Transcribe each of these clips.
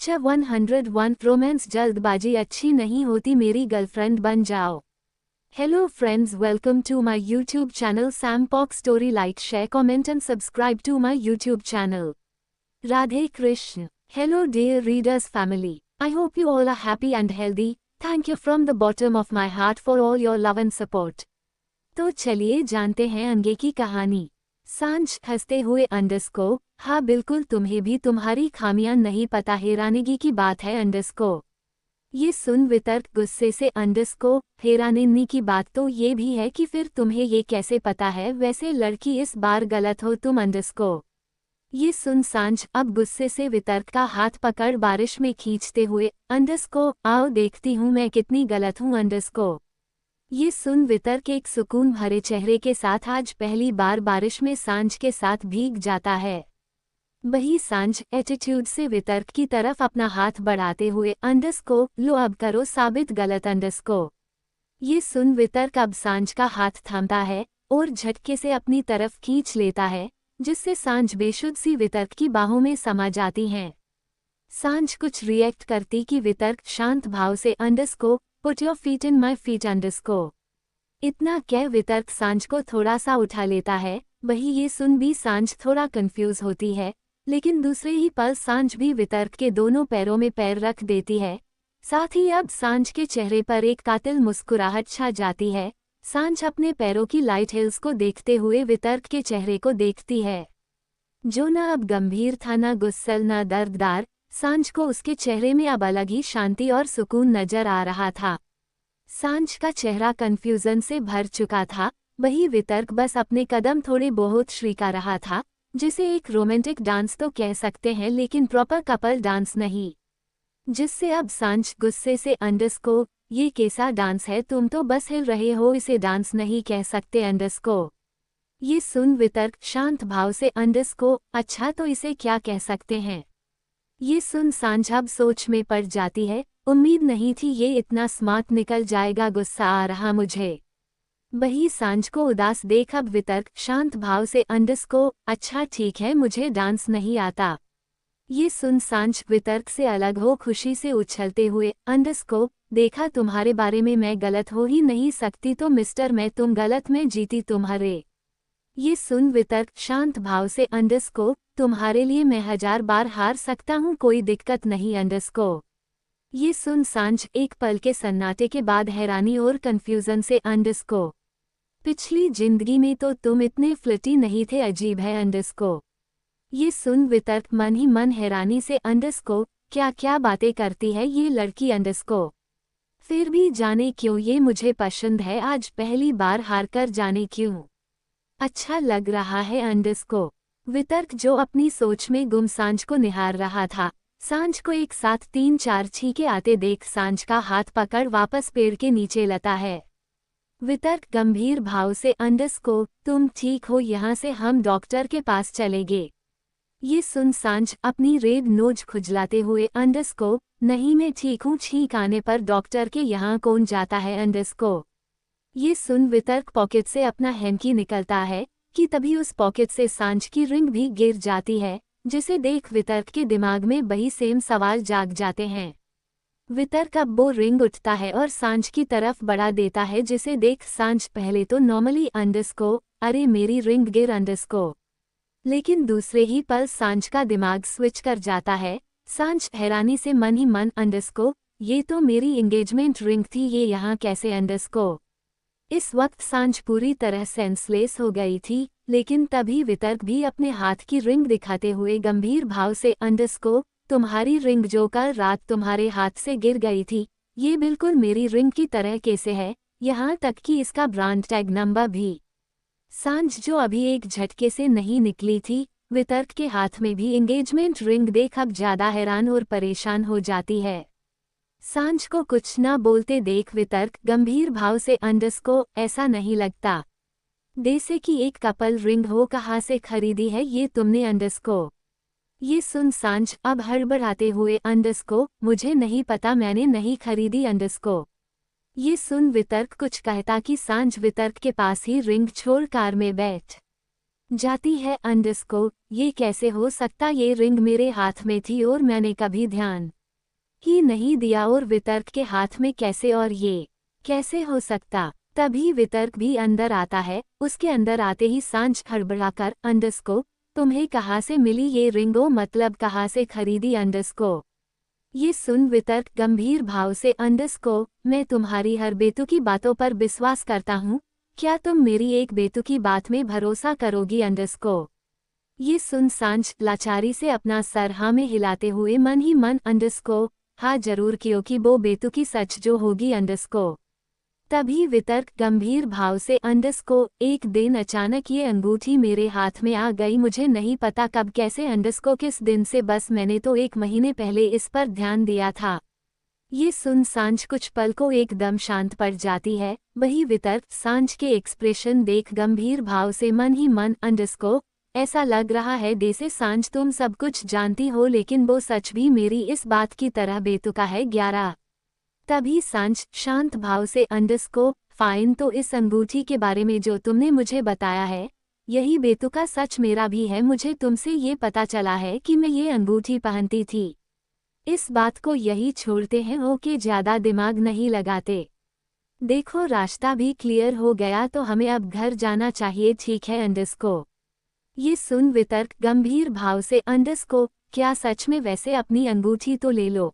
Captcha 101 romance जल्दबाजी अच्छी नहीं होती मेरी गर्लफ्रेंड बन जाओ। Hello friends, welcome to my YouTube channel Sam Pok story. Like, share, comment and subscribe to my YouTube channel. Radhe Krishna. Hello dear readers family, I hope you all are happy and healthy. Thank you from the bottom of my heart for all your love and support. तो चलिए जानते हैं आगे की कहानी। सांझ हंसते हुए अंडरस्को, हाँ बिल्कुल, तुम्हें भी तुम्हारी खामियां नहीं पता, हैरानगी की बात है अंडरस्को। ये सुन वितर्क गुस्से से अंडरस्को, हैरानी की बात तो ये भी है कि फिर तुम्हें ये कैसे पता है, वैसे लड़की इस बार गलत हो तुम अंडरस्को। ये सुन सांझ अब गुस्से से वितर्क का हाथ पकड़ बारिश में खींचते हुए, अंडरस्को आओ देखती हूँ मैं कितनी गलत हूँ अंडरस्को। ये सुन वितर्क एक सुकून भरे चेहरे के साथ आज पहली बार बारिश में सांझ के साथ भीग जाता है। वही सांझ एटीट्यूड से वितर्क की तरफ अपना हाथ बढ़ाते हुए, अंडरस्को लो अब करो साबित गलत अंडरस्को। ये सुन वितर्क अब सांझ का हाथ थामता है और झटके से अपनी तरफ खींच लेता है, जिससे सांझ बेशुद्ध सी वितर्क की बाहों में समा जाती हैं। सांझ कुछ रिएक्ट करती कि वितर्क शांत भाव से अंडरस्को put your feet in my feet अंडरस्को। इतना कह वितर्क सांझ को थोड़ा सा उठा लेता है। वही ये सुन भी सांझ थोड़ा कंफ्यूज होती है, लेकिन दूसरे ही पल सांझ भी वितर्क के दोनों पैरों में पैर रख देती है। साथ ही अब सांझ के चेहरे पर एक कातिल मुस्कुराहट छा जाती है। सांझ अपने पैरों की लाइट हिल्स को देखते हुए वितर्क के चेहरे को देखती है, जो न अब गंभीर था, न गुस्सैल, न दर्ददार। सांझ को उसके चेहरे में अब अलग ही शांति और सुकून नजर आ रहा था। सांझ का चेहरा कंफ्यूजन से भर चुका था। वही वितर्क बस अपने कदम थोड़े बहुत श्रीका रहा था, जिसे एक रोमांटिक डांस तो कह सकते हैं, लेकिन प्रॉपर कपल डांस नहीं। जिससे अब सांझ गुस्से से अंडरस्को ये कैसा डांस है, तुम तो बस हिल रहे हो, इसे डांस नहीं कह सकते अंडरस्को। ये सुन वितर्क शांत भाव से अंडरस्को अच्छा तो इसे क्या कह सकते हैं। ये सुन सांझ अब सोच में पड़ जाती है, उम्मीद नहीं थी ये इतना स्मार्ट निकल जाएगा, गुस्सा आ रहा मुझे। वही सांझ को उदास देख अब वितर्क शांत भाव से अंडरस्को अच्छा ठीक है, मुझे डांस नहीं आता। ये सुन सांझ वितर्क से अलग हो खुशी से उछलते हुए, अंडरस्को देखा तुम्हारे बारे में मैं गलत हो ही नहीं सकती, तो मिस्टर मैं तुम गलत, मैं जीती तुम्हारे। ये सुन वितर्क शांत भाव से अंडरस्को तुम्हारे लिए मैं 1000 बार हार सकता हूँ, कोई दिक्कत नहीं अंडरस्को। ये सुन सांझ एक पल के सन्नाटे के बाद हैरानी और कंफ्यूजन से, अंडरस्को पिछली जिंदगी में तो तुम इतने फ्लर्टी नहीं थे, अजीब है अंडरस्को। ये सुन वितर्क मन ही मन हैरानी से, अंडरस्को क्या क्या बातें करती है ये लड़की अंडरस्को, फिर भी जाने क्यों ये मुझे पसंद है, आज पहली बार हार कर जाने क्यों अच्छा लग रहा है अंडरस्को। वितर्क जो अपनी सोच में गुम सांझ को निहार रहा था, सांझ को एक साथ 3-4 छींके आते देख सांझ का हाथ पकड़ वापस पेड़ के नीचे लाता है। वितर्क गंभीर भाव से, अंडरस्को तुम ठीक हो, यहाँ से हम डॉक्टर के पास चलेंगे। ये सुन सांझ अपनी रेड नोज खुजलाते हुए, अंडरस्को नहीं मैं ठीक हूँ, छींक आने पर डॉक्टर के यहाँ कौन जाता है अंडरस्को। ये सुन वितर्क पॉकेट से अपना हैंकी निकलता है कि तभी उस पॉकेट से सांझ की रिंग भी गिर जाती है, जिसे देख वितर्क के दिमाग में वही सेम सवाल जाग जाते हैं। वितर्क अब वो रिंग उठता है और सांझ की तरफ बढ़ा देता है, जिसे देख सांझ पहले तो नॉर्मली अंडरस्को अरे मेरी रिंग गिर अंडरस्को, लेकिन दूसरे ही पल सांझ का दिमाग स्विच कर जाता है। सांझ हैरानी से मन ही मन, अंडरस्को ये तो मेरी एंगेजमेंट रिंग थी, ये यहाँ कैसे अंडरस्को। इस वक्त सांझ पूरी तरह सेंसलेस हो गई थी, लेकिन तभी वितर्क भी अपने हाथ की रिंग दिखाते हुए गंभीर भाव से, अंडरस्को तुम्हारी रिंग जो कल रात तुम्हारे हाथ से गिर गई थी, ये बिल्कुल मेरी रिंग की तरह कैसे है, यहाँ तक कि इसका ब्रांड टैग नंबर भी। सांझ जो अभी एक झटके से नहीं निकली थी, वितर्क के हाथ में भी एंगेजमेंट रिंग देख अब ज्यादा हैरान और परेशान हो जाती है। सांझ को कुछ न बोलते देख वितर्क गंभीर भाव से, अंडरस्को ऐसा नहीं लगता जैसे कि एक कपल रिंग हो, कहाँ से खरीदी है ये तुमने अंडरस्को। ये सुन सांझ अब हड़बड़ाते हुए, अंडरस्को मुझे नहीं पता, मैंने नहीं खरीदी अंडरस्को। ये सुन वितर्क कुछ कहता कि सांझ वितर्क के पास ही रिंग छोड़ कार में बैठ जाती है अंडरस्कोर, ये कैसे हो सकता, ये रिंग मेरे हाथ में थी और मैंने कभी ध्यान ही नहीं दिया, और वितर्क के हाथ में कैसे, और ये कैसे हो सकता। तभी वितर्क भी अंदर आता है। उसके अंदर आते ही सांझ हड़बड़ाकर अंडरस्कोर, तुम्हें कहाँ से मिली ये रिंग, ओ मतलब कहाँ से खरीदी अंडरस्कोर। ये सुन वितर्क गंभीर भाव से अंडरस्कोर, मैं तुम्हारी हर बेतुकी बातों पर विश्वास करता हूँ, क्या तुम मेरी एक बेतुकी बात में भरोसा करोगी अंडरस्कोर। ये सुन सांझ लाचारी से अपना सर हाँ में हिलाते हुए मन ही मन अंडरस्कोर, हाँ जरूर, क्योंकि वो बेतुकी सच जो होगी अंडरस्कोर। तभी वितर्क गंभीर भाव से अंडरस्कोर, एक दिन अचानक ये अंगूठी मेरे हाथ में आ गई, मुझे नहीं पता कब कैसे अंडरस्कोर किस दिन से, बस मैंने तो 1 महीने पहले इस पर ध्यान दिया था। ये सुन सांझ कुछ पल को एकदम शांत पड़ जाती है। वही वितर्क सांझ के एक्सप्रेशन देख गंभीर भाव से मन ही मन अंडरस्कोर, ऐसा लग रहा है जैसे सांझ तुम सब कुछ जानती हो, लेकिन वो सच भी मेरी इस बात की तरह बेतुका है। 11। तभी सांझ शांत भाव से अंडरस्कोर, फाइन, तो इस अंगूठी के बारे में जो तुमने मुझे बताया है, यही बेतुका सच मेरा भी है। मुझे तुमसे ये पता चला है कि मैं ये अंगूठी पहनती थी। इस बात को यही छोड़ते हैं, ओके, ज्यादा दिमाग नहीं लगाते। देखो रास्ता भी क्लियर हो गया, तो हमें अब घर जाना चाहिए, ठीक है अंडरस्कोर। ये सुन वितर्क गंभीर भाव से अंडरस्कोर, क्या सच में, वैसे अपनी अंगूठी तो ले लो।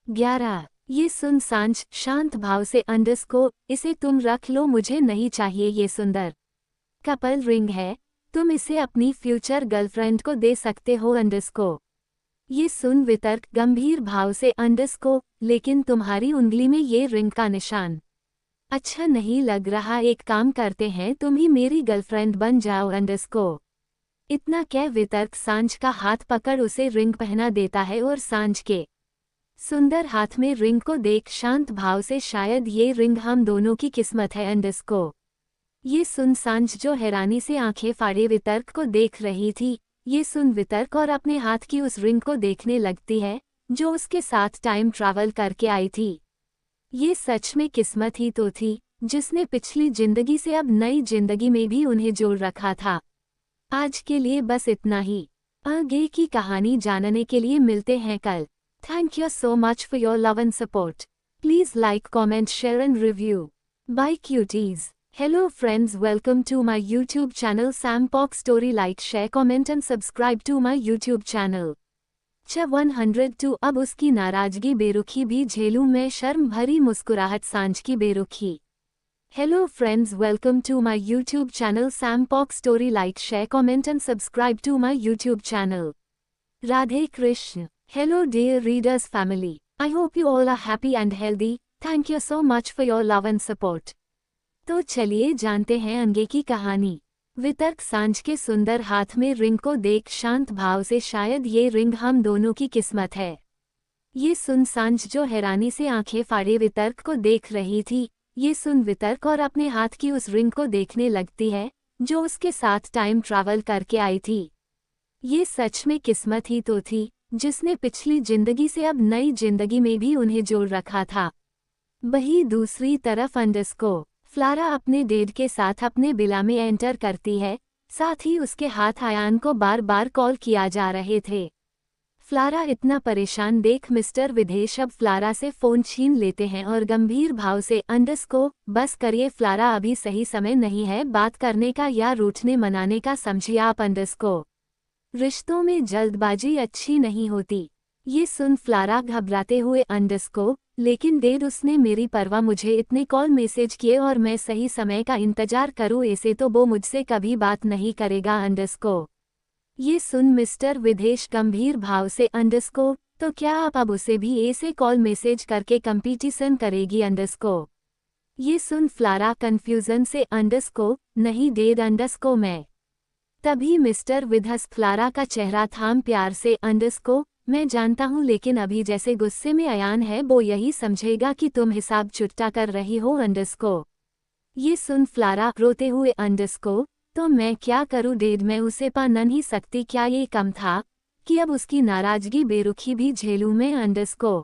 11। ये सुन सांझ शांत भाव से अंडरस्कोर, इसे तुम रख लो, मुझे नहीं चाहिए, ये सुंदर कपल रिंग है, तुम इसे अपनी फ्यूचर गर्लफ्रेंड को दे सकते हो अंडरस्कोर। ये सुन वितर्क गंभीर भाव से अंडरस्कोर, लेकिन तुम्हारी उंगली में ये रिंग का निशान अच्छा नहीं लग रहा, एक काम करते हैं, तुम ही मेरी गर्लफ्रेंड बन जाओ अंडरस्कोर। इतना कह वितर्क सांझ का हाथ पकड़ उसे रिंग पहना देता है, और सांझ के सुंदर हाथ में रिंग को देख शांत भाव से, शायद ये रिंग हम दोनों की किस्मत है अंडरस्कोर। ये सुन सांझ जो हैरानी से आंखें फाड़े वितर्क को देख रही थी, ये सुन वितर्क और अपने हाथ की उस रिंग को देखने लगती है जो उसके साथ टाइम ट्रैवल करके आई थी। ये सच में किस्मत ही तो थी, जिसने पिछली जिंदगी से अब नई जिंदगी में भी उन्हें जोड़ रखा था। आज के लिए बस इतना ही। आगे की कहानी जानने के लिए मिलते हैं कल। Thank you so much for your love and support. Please like, comment, share and review. Bye cuties. Hello friends, welcome to my YouTube channel Sam Pok Story. Like, share, comment and subscribe to my YouTube channel. 102 अब उसकी नाराजगी बेरुखी भी झेलूं मैं, शर्म भरी मुस्कुराहट सांझ की बेरुखी। Hello friends, welcome to my YouTube channel Sam Pok Story. Like, share, comment and subscribe to my YouTube channel. Radhe Krishna. Hello dear readers family. I hope you all are happy and healthy. Thank you so much for your love and support. तो चलिए जानते हैं आगे की कहानी। वितर्क सांझ के सुंदर हाथ में रिंग को देख शांत भाव से, शायद ये रिंग हम दोनों की किस्मत है। ये सुन सांझ जो हैरानी से आंखें फाड़े वितर्क को देख रही थी, ये सुन वितर्क और अपने हाथ की उस रिंग को देखने लगती है जो उसके साथ टाइम ट्रैवल करके आई थी। ये सच में किस्मत ही तो थी, जिसने पिछली जिंदगी से अब नई जिंदगी में भी उन्हें जोड़ रखा था। वही दूसरी तरफ अंडरस्कोर फ्लारा अपने डेड के साथ अपने बिला में एंटर करती है, साथ ही उसके हाथ आयान को बार बार कॉल किया जा रहे थे। फ्लारा इतना परेशान देख मिस्टर विदेश अब फ्लारा से फोन छीन लेते हैं और गंभीर भाव से अंडरस्कोर, बस करिए फ्लारा, अभी सही समय नहीं है बात करने का या रूठने मनाने का, समझिए आप अंडरस्कोर। रिश्तों में जल्दबाजी अच्छी नहीं होती। ये सुन फ्लारा घबराते हुए अंडरस्कोर, लेकिन डेड उसने मेरी परवाह, मुझे इतने कॉल मैसेज किए और मैं सही समय का इंतजार करूँ ऐसे तो वो मुझसे कभी बात नहीं करेगा अंडरस्कोर। ये सुन मिस्टर विदेश गंभीर भाव से अंडरस्कोर, तो क्या आप अब उसे भी ऐसे कॉल मैसेज करके कंपटीशन करेगी अंडरस्कोर। ये सुन फ्लारा कंफ्यूजन से अंडरस्कोर, नहीं डेड अंडरस्कोर मैं। तभी मिस्टर विधस फ्लारा का चेहरा थाम प्यार से अंडरस्कोर, मैं जानता हूँ, लेकिन अभी जैसे गुस्से में अयान है वो यही समझेगा कि तुम हिसाब चुट्टा कर रही हो अंडरस्कोर। ये सुन फ्लारा रोते हुए अंडरस्कोर, तो मैं क्या करूँ डेड, मैं उसे पा नहीं सकती, क्या ये कम था कि अब उसकी नाराजगी बेरुखी भी झेलूं मैं अंडरस्कोर।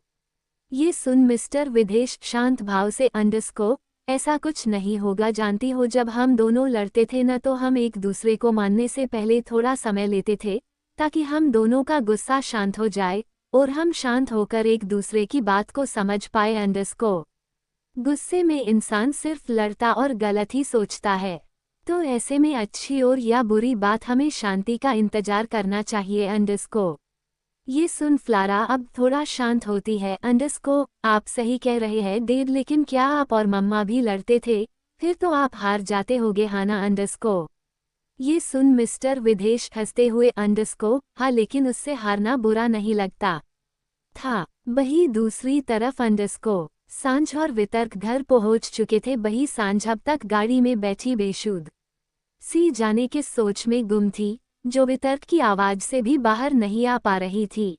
ये सुन मिस्टर विदेश शांत भाव से अंडरस्कोर, ऐसा कुछ नहीं होगा, जानती हो जब हम दोनों लड़ते थे न तो हम एक दूसरे को मानने से पहले थोड़ा समय लेते थे ताकि हम दोनों का गुस्सा शांत हो जाए और हम शांत होकर एक दूसरे की बात को समझ पाए। अंडरस्को गुस्से में इंसान सिर्फ लड़ता और गलत ही सोचता है, तो ऐसे में अच्छी और या बुरी बात हमें शांति का इंतजार करना चाहिए। अंडरस्को ये सुन फ्लारा अब थोड़ा शांत होती है। अंडरस्को आप सही कह रहे हैं डैड, लेकिन क्या आप और मम्मा भी लड़ते थे? फिर तो आप हार जाते होगे हाँ ना? अंडरस्को ये सुन मिस्टर विदेश हंसते हुए अंडरस्को हाँ, लेकिन उससे हारना बुरा नहीं लगता था। वही दूसरी तरफ अंडरस्को सांझ और वितर्क घर पहुंच चुके थे। वही सांझ अब तक गाड़ी में बैठी बेशुद्ध सी जाने की सोच में गुम थी, जो वितर्क की आवाज से भी बाहर नहीं आ पा रही थी।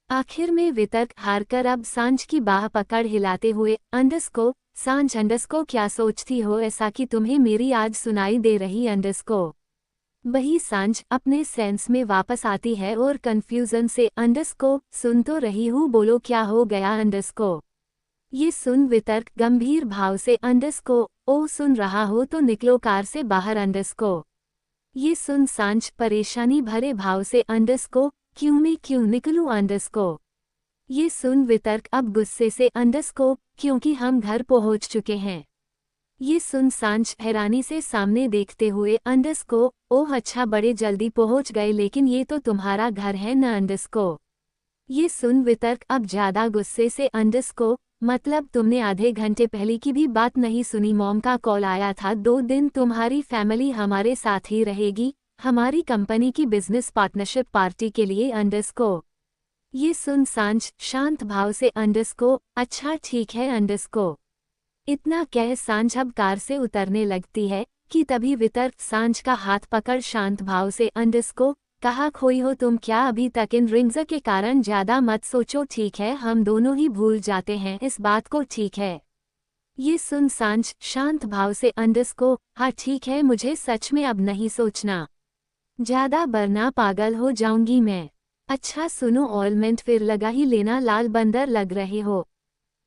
आखिर में वितर्क हारकर अब सांझ की बाह पकड़ हिलाते हुए अंडरस्को सांझ अंडरस्को क्या सोचती हो ऐसा कि तुम्हें मेरी आज सुनाई दे रही? अंडरस्को वही सांझ अपने सेंस में वापस आती है और कंफ्यूजन से अंडरस्को सुन तो रही हूँ, बोलो क्या हो गया? अंडरस्को ये सुन वितर्क गंभीर भाव से अंडरस्को ओ सुन रहा हो तो निकलो कार से बाहर। अंडरस्को ये सुन सांझ परेशानी भरे भाव से अंडरस्को मैं क्यों निकलूं? अंडरस्को ये सुन वितर्क अब गुस्से से अंडरस्को क्योंकि हम घर पहुंच चुके हैं। ये सुन सांझ हैरानी से सामने देखते हुए अंडरस्को ओह अच्छा, बड़े जल्दी पहुंच गए, लेकिन ये तो तुम्हारा घर है न? अंडरस्को ये सुन वितर्क अब ज्यादा गुस्से से अंडरस्को मतलब तुमने आधे घंटे पहले की भी बात नहीं सुनी? मॉम का कॉल आया था, 2 दिन तुम्हारी फैमिली हमारे साथ ही रहेगी हमारी कंपनी की बिजनेस पार्टनरशिप पार्टी के लिए। अंडरस्को ये सुन सांझ शांत भाव से अंडरस्को अच्छा ठीक है। अंडरस्को इतना कह सांझ अब कार से उतरने लगती है कि तभी वितर्क सांझ का हाथ पकड़ शांत भाव से अंडरस्को कहाँ खोई हो तुम? क्या अभी तक इन रिंग्स के कारण ज्यादा मत सोचो, ठीक है? हम दोनों ही भूल जाते हैं इस बात को, ठीक है? ये सुन सांझ शांत भाव से अंडरस्को हाँ ठीक है, मुझे सच में अब नहीं सोचना, ज्यादा वरना पागल हो जाऊंगी मैं। अच्छा सुनो, ऑलमेंट फिर लगा ही लेना, लाल बंदर लग रहे हो।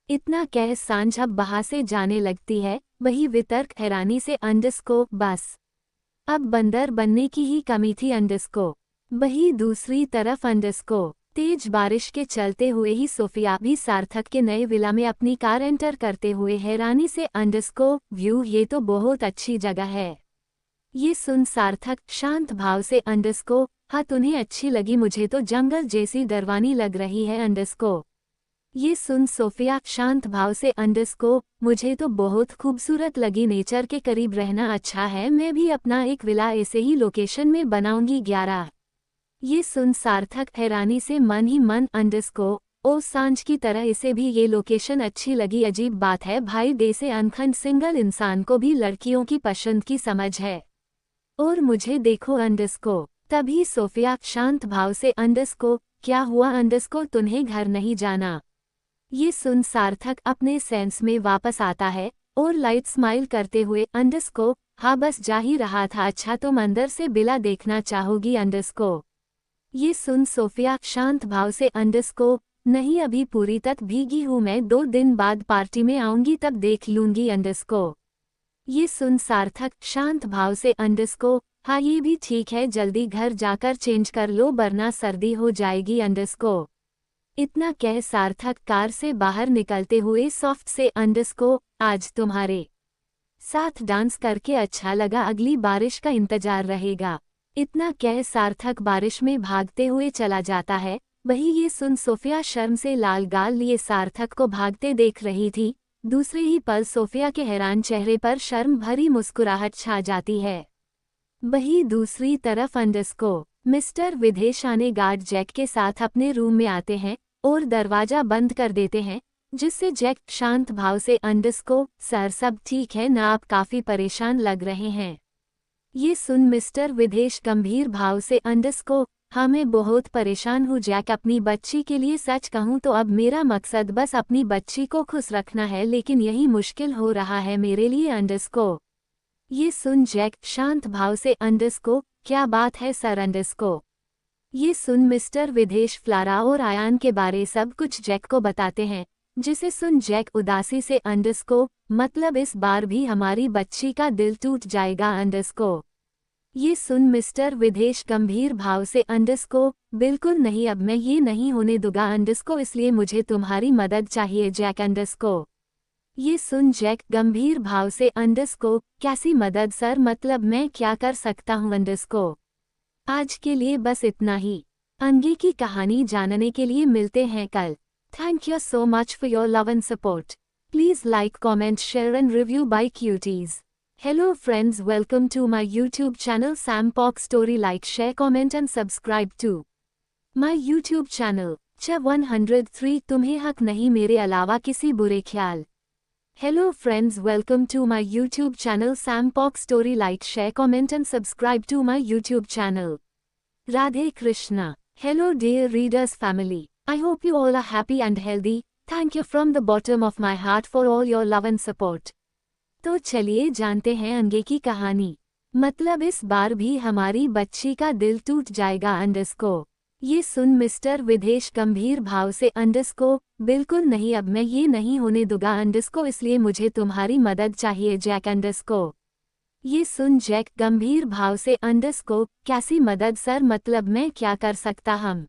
इतना कह सांझ अब वहां से जाने लगती है। वही वितर्क हैरानी से अंडरस्को बस अब बंदर बनने की ही कमी थी। अंडरस्को वही दूसरी तरफ अंडरस्को तेज बारिश के चलते हुए ही सोफिया भी सार्थक के नए विला में अपनी कार एंटर करते हुए हैरानी से अंडरस्को व्यू ये तो बहुत अच्छी जगह है। ये सुन सार्थक शांत भाव से अंडरस्को हाँ तुम्हें अच्छी लगी? मुझे तो जंगल जैसी डरवानी लग रही है। अंडरस्को ये सुन सोफिया शांत भाव से अंडरस्को मुझे तो बहुत खूबसूरत लगी, नेचर के करीब रहना अच्छा है, मैं भी अपना एक विला ऐसे ही लोकेशन में बनाऊंगी 11। ये सुन सार्थक हैरानी से मन ही मन अंडरस्को ओ सांझ की तरह इसे भी ये लोकेशन अच्छी लगी, अजीब बात है भाई, डे से अनखंड सिंगल इंसान को भी लड़कियों की पसंद की समझ है और मुझे देखो अंडरस्को। तभी सोफिया शांत भाव से अंडरस्को क्या हुआ? अंडरस्को तुम्हें घर नहीं जाना? ये सुन सार्थक अपने सेंस में वापस आता है और लाइट स्माइल करते हुए अंडरस्को हाँ बस जा ही रहा था। अच्छा तुम अंदर से बिला देखना चाहोगी? अंडरस्को ये सुन सोफिया शांत भाव से अंडरस्को नहीं, अभी पूरी तक भीगी हूँ मैं, 2 दिन बाद पार्टी में आऊंगी तब देख लूंगी। अंडरस्को ये सुन सार्थक शांत भाव से अंडरस्को हाँ ये भी ठीक है, जल्दी घर जाकर चेंज कर लो वरना सर्दी हो जाएगी। अंडरस्को इतना कह सार्थक कार से बाहर निकलते हुए सॉफ्ट से अंडरस्को आज तुम्हारे साथ डांस करके अच्छा लगा, अगली बारिश का इंतजार रहेगा। इतना कह सार्थक बारिश में भागते हुए चला जाता है। वही ये सुन सोफिया शर्म से लाल गाल लिए सार्थक को भागते देख रही थी। दूसरे ही पल सोफिया के हैरान चेहरे पर शर्म भरी मुस्कुराहट छा जाती है। वही दूसरी तरफ अंडरस्को मिस्टर विदेश आने गार्ड जैक के साथ अपने रूम में आते हैं और दरवाजा बंद कर देते हैं, जिससे जैक शांत भाव से अंडरस्को सर सब ठीक है ना, आप काफी परेशान लग रहे हैं? ये सुन मिस्टर विदेश गंभीर भाव से अंडरस्को हाँ मैं बहुत परेशान हूँ जैक, अपनी बच्ची के लिए सच कहूँ तो अब मेरा मकसद बस अपनी बच्ची को खुश रखना है, लेकिन यही मुश्किल हो रहा है मेरे लिए। अंडरस्को ये सुन जैक शांत भाव से अंडरस्को क्या बात है सर? अंडरस्को ये सुन मिस्टर विदेश फ्लारा और आयान के बारे सब कुछ जैक को बताते हैं। जिसे सुन जैक उदासी से अंडरस्कोर, मतलब इस बार भी हमारी बच्ची का दिल टूट जाएगा अंडरस्कोर। ये सुन मिस्टर विदेश गंभीर भाव से अंडरस्कोर, बिल्कुल नहीं, अब मैं ये नहीं होने दूंगा अंडरस्कोर, इसलिए मुझे तुम्हारी मदद चाहिए जैक अंडरस्कोर। ये सुन जैक गंभीर भाव से अंडरस्कोर, कैसी मदद सर, मतलब मैं क्या कर सकता हूँ अंडरस्कोर। आज के लिए बस इतना ही। आगे की कहानी जानने के लिए मिलते हैं कल। Thank you so much for your love and support. Please like, comment, share and review bye cuties. Hello friends, welcome to my YouTube channel Sam Pock Story. Like, share, comment and subscribe to my YouTube channel। 103 तुम्हें हक नहीं मेरे अलावा किसी बुरे ख्याल। Hello friends, welcome to my YouTube channel Sam Pock Story. Like, share, comment and subscribe to my YouTube channel। Radhe Krishna। Hello dear readers family, I hope you all are happy and healthy। Thank you from the bottom of my heart for all your love and support। तो चलिए जानते हैं आगे की कहानी। मतलब इस बार भी हमारी बच्ची का दिल टूट जाएगा अंडरस्कोर। ये सुन मिस्टर विदेश गंभीर भाव से अंडरस्कोर, बिल्कुल नहीं, अब मैं ये नहीं होने दूंगा अंडरस्कोर, इसलिए मुझे तुम्हारी मदद चाहिए जैक अंडरस्कोर। ये सुन जैक गंभीर भाव से अंडरस्कोर, कैसी मदद सर, मतलब मैं क्या कर सकता हम।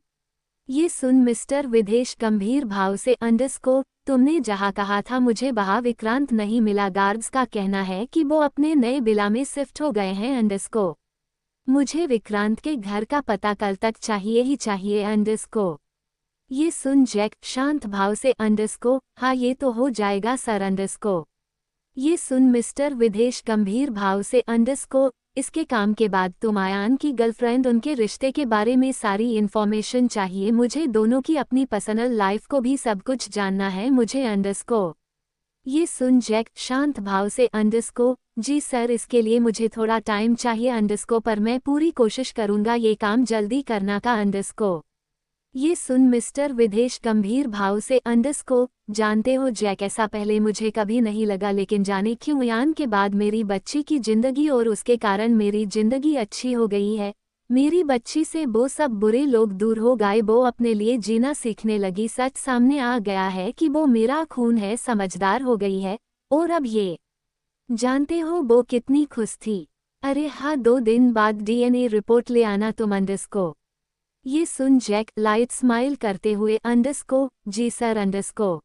ये सुन मिस्टर विदेश गंभीर भाव से अंडरस्कोर, तुमने जहाँ कहा था मुझे वहाँ विक्रांत नहीं मिला, गार्ड्स का कहना है कि वो अपने नए विला में शिफ्ट हो गए हैं अंडरस्कोर। मुझे विक्रांत के घर का पता कल तक चाहिए ही चाहिए अंडरस्कोर। ये सुन जैक शांत भाव से अंडरस्कोर, हाँ ये तो हो जाएगा सर अंडरस्कोर। ये सुन मिस्टर विदेश गंभीर भाव से अंडरस्कोर, इसके काम के बाद तुम आयान की गर्लफ्रेंड, उनके रिश्ते के बारे में सारी इन्फॉर्मेशन चाहिए मुझे, दोनों की अपनी पर्सनल लाइफ को भी सब कुछ जानना है मुझे अंडरस्कोर। ये सुन जैक शांत भाव से अंडरस्कोर, जी सर इसके लिए मुझे थोड़ा टाइम चाहिए अंडरस्कोर, पर मैं पूरी कोशिश करूंगा ये काम जल्दी करना का अंडरस्कोर। ये सुन मिस्टर विदेश गंभीर भाव से अंडरस्कोर, जानते हो जैक ऐसा पहले मुझे कभी नहीं लगा, लेकिन जाने क्यों यान के बाद मेरी बच्ची की जिंदगी और उसके कारण मेरी जिंदगी अच्छी हो गई है। मेरी बच्ची से वो सब बुरे लोग दूर हो गए, वो अपने लिए जीना सीखने लगी, सच सामने आ गया है कि वो मेरा खून है, समझदार हो गई है। और अब ये जानते हो वो कितनी खुश थी। अरे हाँ, 2 दिन बाद DNA रिपोर्ट ले आना तुम अंडरस्कोर। ये सुन जैक लाइट स्माइल करते हुए अंडरस्कोर, जी सर अंडरस्कोर।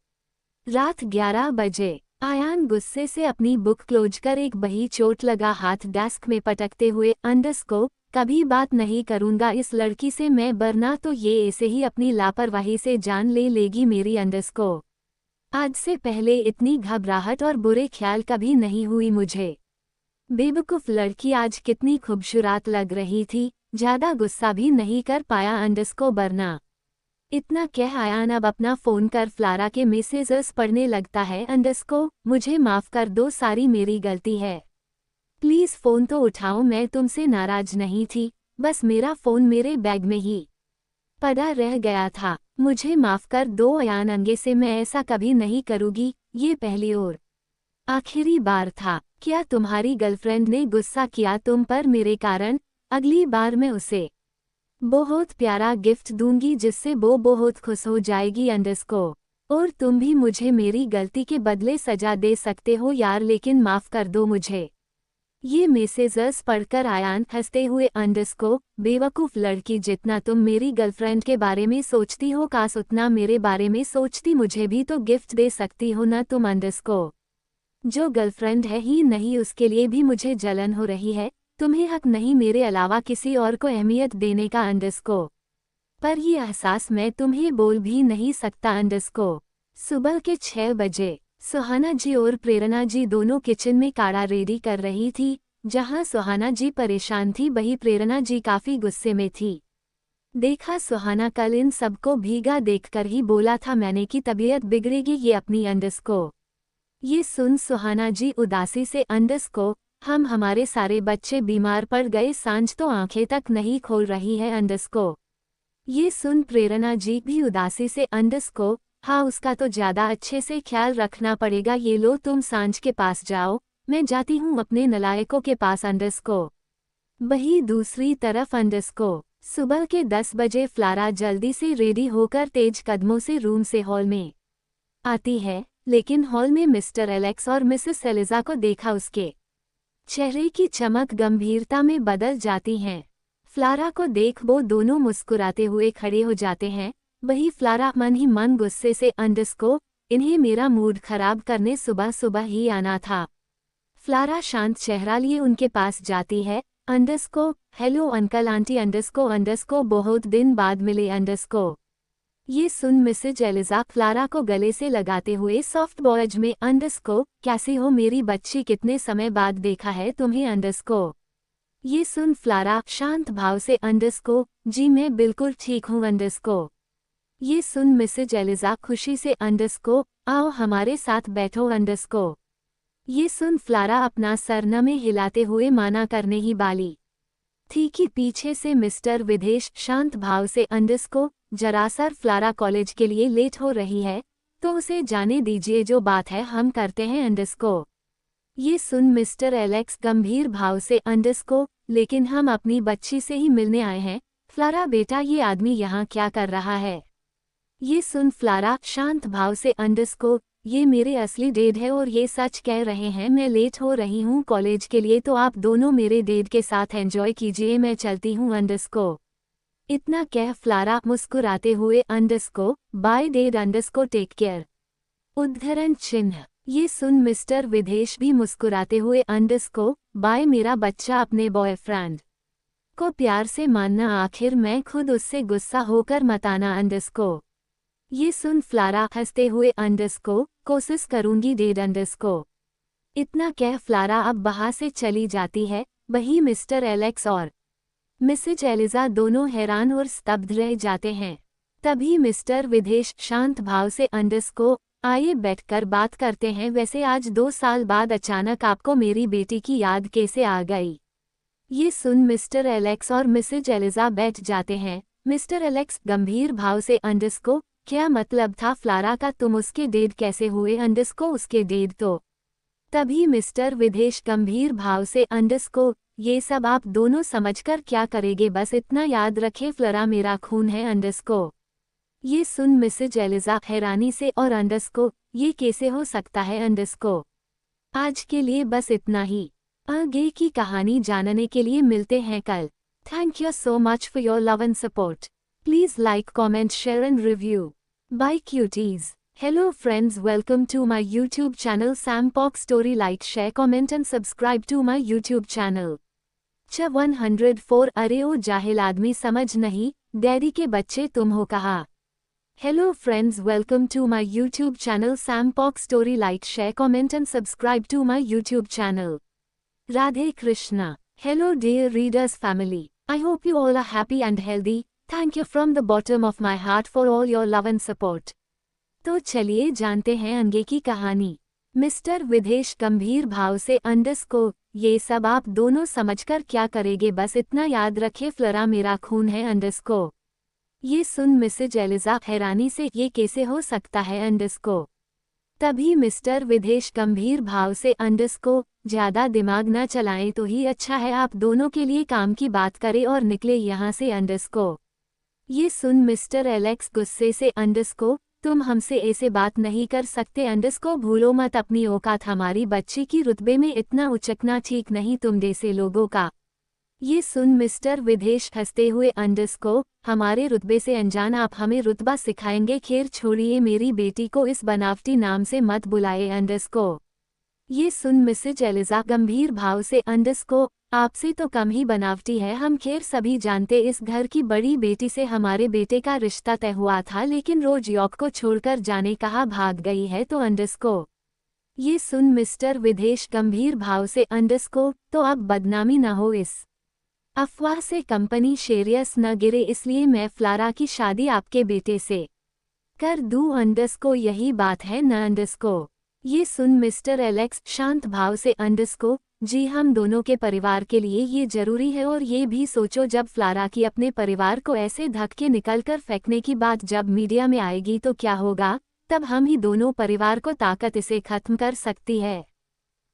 रात 11 बजे आयान गुस्से से अपनी बुक क्लोज कर एक बही चोट लगा हाथ डेस्क में पटकते हुए अंडरस्कोर, कभी बात नहीं करूंगा इस लड़की से मैं, वरना तो ये ऐसे ही अपनी लापरवाही से जान ले लेगी मेरी अंडरस्कोर। आज से पहले इतनी घबराहट और बुरे ख्याल कभी नहीं हुई मुझे। बेवकूफ लड़की आज कितनी खूबसूरत लग रही थी, ज्यादा गुस्सा भी नहीं कर पाया अंडरस्कोर, वरना इतना कह आयान अब अपना फोन कर फ्लारा के मैसेजेस पढ़ने लगता है अंडरस्कोर, मुझे माफ कर दो, सारी मेरी गलती है, प्लीज फोन तो उठाओ, मैं तुमसे नाराज नहीं थी, बस मेरा फोन मेरे बैग में ही पड़ा रह गया था, मुझे माफ कर दो आयान, आगे से मैं ऐसा कभी नहीं करूँगी, ये पहली और आखिरी बार था। क्या तुम्हारी गर्लफ्रेंड ने गुस्सा किया तुम पर मेरे कारण? अगली बार मैं उसे बहुत प्यारा गिफ्ट दूंगी जिससे वो बहुत खुश हो जाएगी अंडरस्कोर। और तुम भी मुझे मेरी गलती के बदले सजा दे सकते हो यार, लेकिन माफ कर दो मुझे। ये मैसेजेस पढ़कर आयान हंसते हुए अंडरस्कोर, बेवकूफ लड़की, जितना तुम मेरी गर्लफ्रेंड के बारे में सोचती हो काश उतना मेरे बारे में सोचती, मुझे भी तो गिफ्ट दे सकती हो ना तुम अंडरस्कोर। जो गर्लफ्रेंड है ही नहीं उसके लिए भी मुझे जलन हो रही है, तुम्हें हक नहीं मेरे अलावा किसी और को अहमियत देने का अंडरस्कोर, पर ये एहसास मैं तुम्हें बोल भी नहीं सकता अंडरस्कोर। सुबह के 6 बजे सुहाना जी और प्रेरणा जी दोनों किचन में काढ़ा रेडी कर रही थी। जहां सुहाना जी परेशान थी वहीं प्रेरणा जी काफी गुस्से में थी। देखा सुहाना कल इन सबको भीगा देखकर ही बोला था मैंने कि तबीयत बिगड़ेगी ये अपनी अंडरस्कोर। ये सुन सुहाना जी उदासी से अंडरस्कोर, हम हमारे सारे बच्चे बीमार पड़ गए, सांझ तो आंखें तक नहीं खोल रही है अंडरस्कोर। ये सुन प्रेरणा जी भी उदासी से अंडरस्कोर, हाँ उसका तो ज्यादा अच्छे से ख्याल रखना पड़ेगा, ये लो तुम सांझ के पास जाओ, मैं जाती हूँ अपने नलायकों के पास अंडरस्कोर। वही दूसरी तरफ अंडरस्कोर सुबह के 10 बजे फ्लारा जल्दी से रेडी होकर तेज कदमों से रूम से हॉल में आती है, लेकिन हॉल में मिस्टर एलेक्स और मिसेस एलिजा को देखा उसके चेहरे की चमक गंभीरता में बदल जाती है। फ्लारा को देख वो दोनों मुस्कुराते हुए खड़े हो जाते हैं। वही फ्लारा मन ही मन गुस्से से अंडस्को, इन्हें मेरा मूड खराब करने सुबह सुबह ही आना था। फ्लारा शांत चेहरा लिए उनके पास जाती है। अंडस्को, हेलो अंकल आंटी अंडस्को बहुत दिन बाद मिले अंडस्को। ये सुन मिसेज एलिजा फ्लारा को गले से लगाते हुए सॉफ्ट वॉयज में अंडस्को, कैसी हो मेरी बच्ची, कितने समय बाद देखा है तुम्हें अंडस्को। ये सुन फ्लारा शांत भाव से अंडस्को, जी मैं बिल्कुल ठीक हूँ अंडस्को। ये सुन मिसेज एलिजा खुशी से अंडस्को, आओ हमारे साथ बैठो अंडस्को। ये सुन फ्लारा अपना सर न में हिलाते हुए माना करने ही वाली थी कि पीछे से मिस्टर विदेश शांत भाव से अंडस्को, जरा सर फ्लारा कॉलेज के लिए लेट हो रही है, तो उसे जाने दीजिए, जो बात है हम करते हैं अंडस्को। ये सुन मिस्टर एलेक्स गंभीर भाव से अंडस्को, लेकिन हम अपनी बच्ची से ही मिलने आए हैं। फ्लारा बेटा ये आदमी यहाँ क्या कर रहा है। ये सुन फ्लारा शांत भाव से अंडस्को, ये मेरे असली डेड है और ये सच कह रहे हैं, मैं लेट हो रही हूँ कॉलेज के लिए, तो आप दोनों मेरे डेड के साथ एंजॉय कीजिए, मैं चलती हूँ अंडस्को। इतना कह फ्लारा मुस्कुराते हुए underscore, bye dad underscore take care. उद्धरण चिन्ह। ये सुन मिस्टर विदेश भी मुस्कुराते हुए अंडस्को, बाय मेरा बच्चा अपने बॉयफ्रेंड को प्यार से मानना, आखिर मैं खुद उससे गुस्सा होकर मत आना अंडस्को। ये सुन फ्लारा हंसते हुए अंडस्को, कोशिश करूंगी डेड अंडस्को। इतना कह फ्लारा अब वहां से चली जाती है। वही मिस्टर एलेक्स और मिसेज एलिजा दोनों हैरान और स्तब्ध रह जाते हैं। तभी मिस्टर विदेश शांत भाव से अंडस्को, आइए बैठकर बात करते हैं, वैसे आज 2 साल बाद अचानक आपको मेरी बेटी की याद कैसे आ गई। ये सुन मिस्टर एलेक्स और मिसेज एलिजा बैठ जाते हैं। मिस्टर एलेक्स गंभीर भाव से अंडस्को, क्या मतलब था फ्लारा का, तुम उसके डेड कैसे हुए अंडस्को, उसके डेड तो। तभी मिस्टर विदेश गंभीर भाव से अंडस्को, ये सब आप दोनों समझकर क्या करेंगे, बस इतना याद रखें फ्लारा मेरा खून है अंडस्को। ये सुन मिसेज एलिजा हैरानी से, और अंडस्को ये कैसे हो सकता है अंडस्को। आज के लिए बस इतना ही, आगे की कहानी जानने के लिए मिलते हैं कल। Thank you so much for your love and support. Please like comment share and review. Bye cuties. Hello friends, welcome to my YouTube channel Sampok Story. Like, share, comment and subscribe to my YouTube channel. 104 अरे ओ जाहिल आदमी समझ नहीं, daddy के बच्चे तुम हो कहा। Hello friends, welcome to my YouTube channel Sampok Story. Like, share, comment and subscribe to my YouTube channel. Radhe Krishna. Hello dear readers family. I hope you all are happy and healthy. Thank you from the bottom of my heart for all your love and support. तो चलिए जानते हैं आगे की कहानी। Mister विदेश गंभीर भाव से अंडस्को, ये सब आप दोनों समझकर क्या करेंगे, बस इतना याद रखें फ्लारा मेरा खून है अंडस्को। ये सुन मिसेज एलिजा हैरानी से, ये कैसे हो सकता है अंडस्को। तभी मिस्टर विदेश गंभीर भाव से अंडस्को, ज्यादा दिमाग न चलाएं तो ही अच्छा है, आप दोनों के लिए काम की बात करें और निकले यहाँ से अंडस्को। ये सुन मिस्टर एलेक्स गुस्से से अंडस्को, तुम हमसे ऐसे बात नहीं कर सकते अंडस्को, भूलो मत अपनी औकात, हमारी बच्ची की रुतबे में इतना उचकना ठीक नहीं तुम जैसे लोगों का। ये सुन मिस्टर विदेश हंसते हुए अंडस्को, हमारे रुतबे से अनजान आप हमें रुतबा सिखाएंगे, खैर छोड़िए, मेरी बेटी को इस बनावटी नाम से मत बुलाए अंडस्को। ये सुन मिसेज एलिजा गंभीर भाव से अंडस्को, आपसे तो कम ही बनावटी है, हम खैर सभी जानते इस घर की बड़ी बेटी से हमारे बेटे का रिश्ता तय हुआ था, लेकिन रोज यॉक को छोड़कर जाने कहाँ भाग गई है तो अंडस्को। ये सुन मिस्टर विदेश गंभीर भाव से अंडस्को, तो अब बदनामी न हो, इस अफवाह से कंपनी शेरियस न गिरे, इसलिए मैं फ्लारा की शादी आपके बेटे से कर दूं अंडस्को, यही बात है न अंडस्को। ये सुन मिस्टर एलेक्स शांत भाव से अंडस्को, जी हम दोनों के परिवार के लिए ये जरूरी है, और ये भी सोचो जब फ्लारा की अपने परिवार को ऐसे धक्के निकलकर फेंकने की बात जब मीडिया में आएगी तो क्या होगा, तब हम ही दोनों परिवार को ताकत इसे खत्म कर सकती है।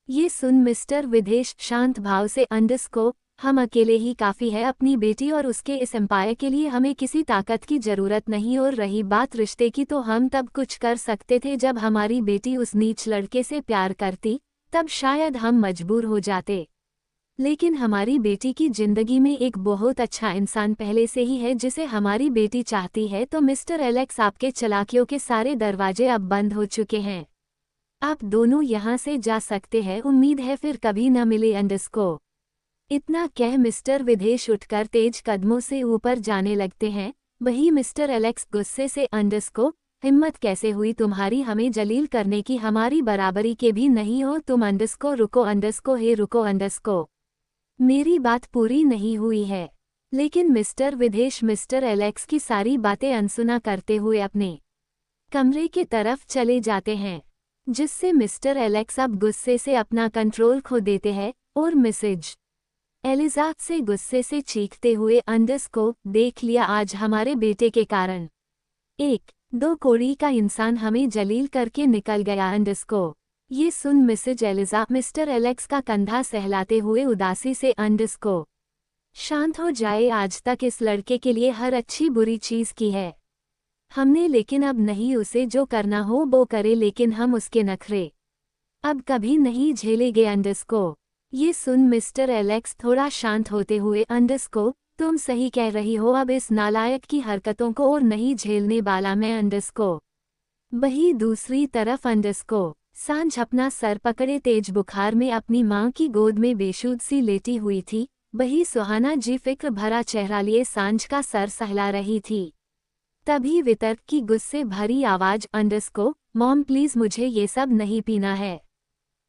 ये सुन मिस्टर विदेश शांत भाव से अंडस्को, हम अकेले ही काफ़ी है अपनी बेटी और उसके इस एम्पायर के लिए हमें किसी ताकत की ज़रूरत नहीं। और रही बात रिश्ते की, तो हम तब कुछ कर सकते थे जब हमारी बेटी उस नीच लड़के से प्यार करती, तब शायद हम मजबूर हो जाते। लेकिन हमारी बेटी की जिंदगी में एक बहुत अच्छा इंसान पहले से ही है जिसे हमारी बेटी चाहती है। तो मिस्टर एलेक्स, आपके चालाकियों के सारे दरवाजे अब बंद हो चुके हैं। आप दोनों यहाँ से जा सकते हैं। उम्मीद है फिर कभी न मिले अंडरस्को। इतना कह मिस्टर विदेश उठकर तेज कदमों से ऊपर जाने लगते हैं। वही मिस्टर एलेक्स गुस्से से अंडरस्को, हिम्मत कैसे हुई तुम्हारी हमें जलील करने की, हमारी बराबरी के भी नहीं हो तुम। अंडरस्को रुको, अंडरस्को हे रुको अंडरस्को, मेरी बात पूरी नहीं हुई है। लेकिन मिस्टर विदेश मिस्टर एलेक्स की सारी बातें अनसुना करते हुए अपने कमरे की तरफ चले जाते हैं, जिससे मिस्टर एलेक्स अब गुस्से से अपना कंट्रोल खो देते हैं और मिसेज एलिजात से गुस्से से चीखते हुए अंडरस्को, देख लिया आज हमारे बेटे के कारण एक दो कोड़ी का इंसान हमें जलील करके निकल गया। अंडरस्को ये सुन मिसेज एलिजा मिस्टर एलेक्स का कंधा सहलाते हुए उदासी से, अंडरस्को शांत हो जाए, आज तक इस लड़के के लिए हर अच्छी बुरी चीज की है हमने, लेकिन अब नहीं, उसे जो करना हो वो करे, लेकिन हम उसके नखरे अब कभी नहीं झेलेंगे। अंडरस्को ये सुन मिस्टर एलेक्स थोड़ा शांत होते हुए, अंडरस्को तुम सही कह रही हो, अब इस नालायक की हरकतों को और नहीं झेलने वाला मैं। अंडरस्को वही दूसरी तरफ अंडरस्को सांझ अपना सर पकड़े तेज बुखार में अपनी माँ की गोद में बेशुद्ध सी लेटी हुई थी। वही सुहाना जी फिक्र भरा चेहरा लिए सांझ का सर सहला रही थी। तभी वितर्क की गुस्से भरी आवाज, अंडरस्को मॉम प्लीज मुझे ये सब नहीं पीना है।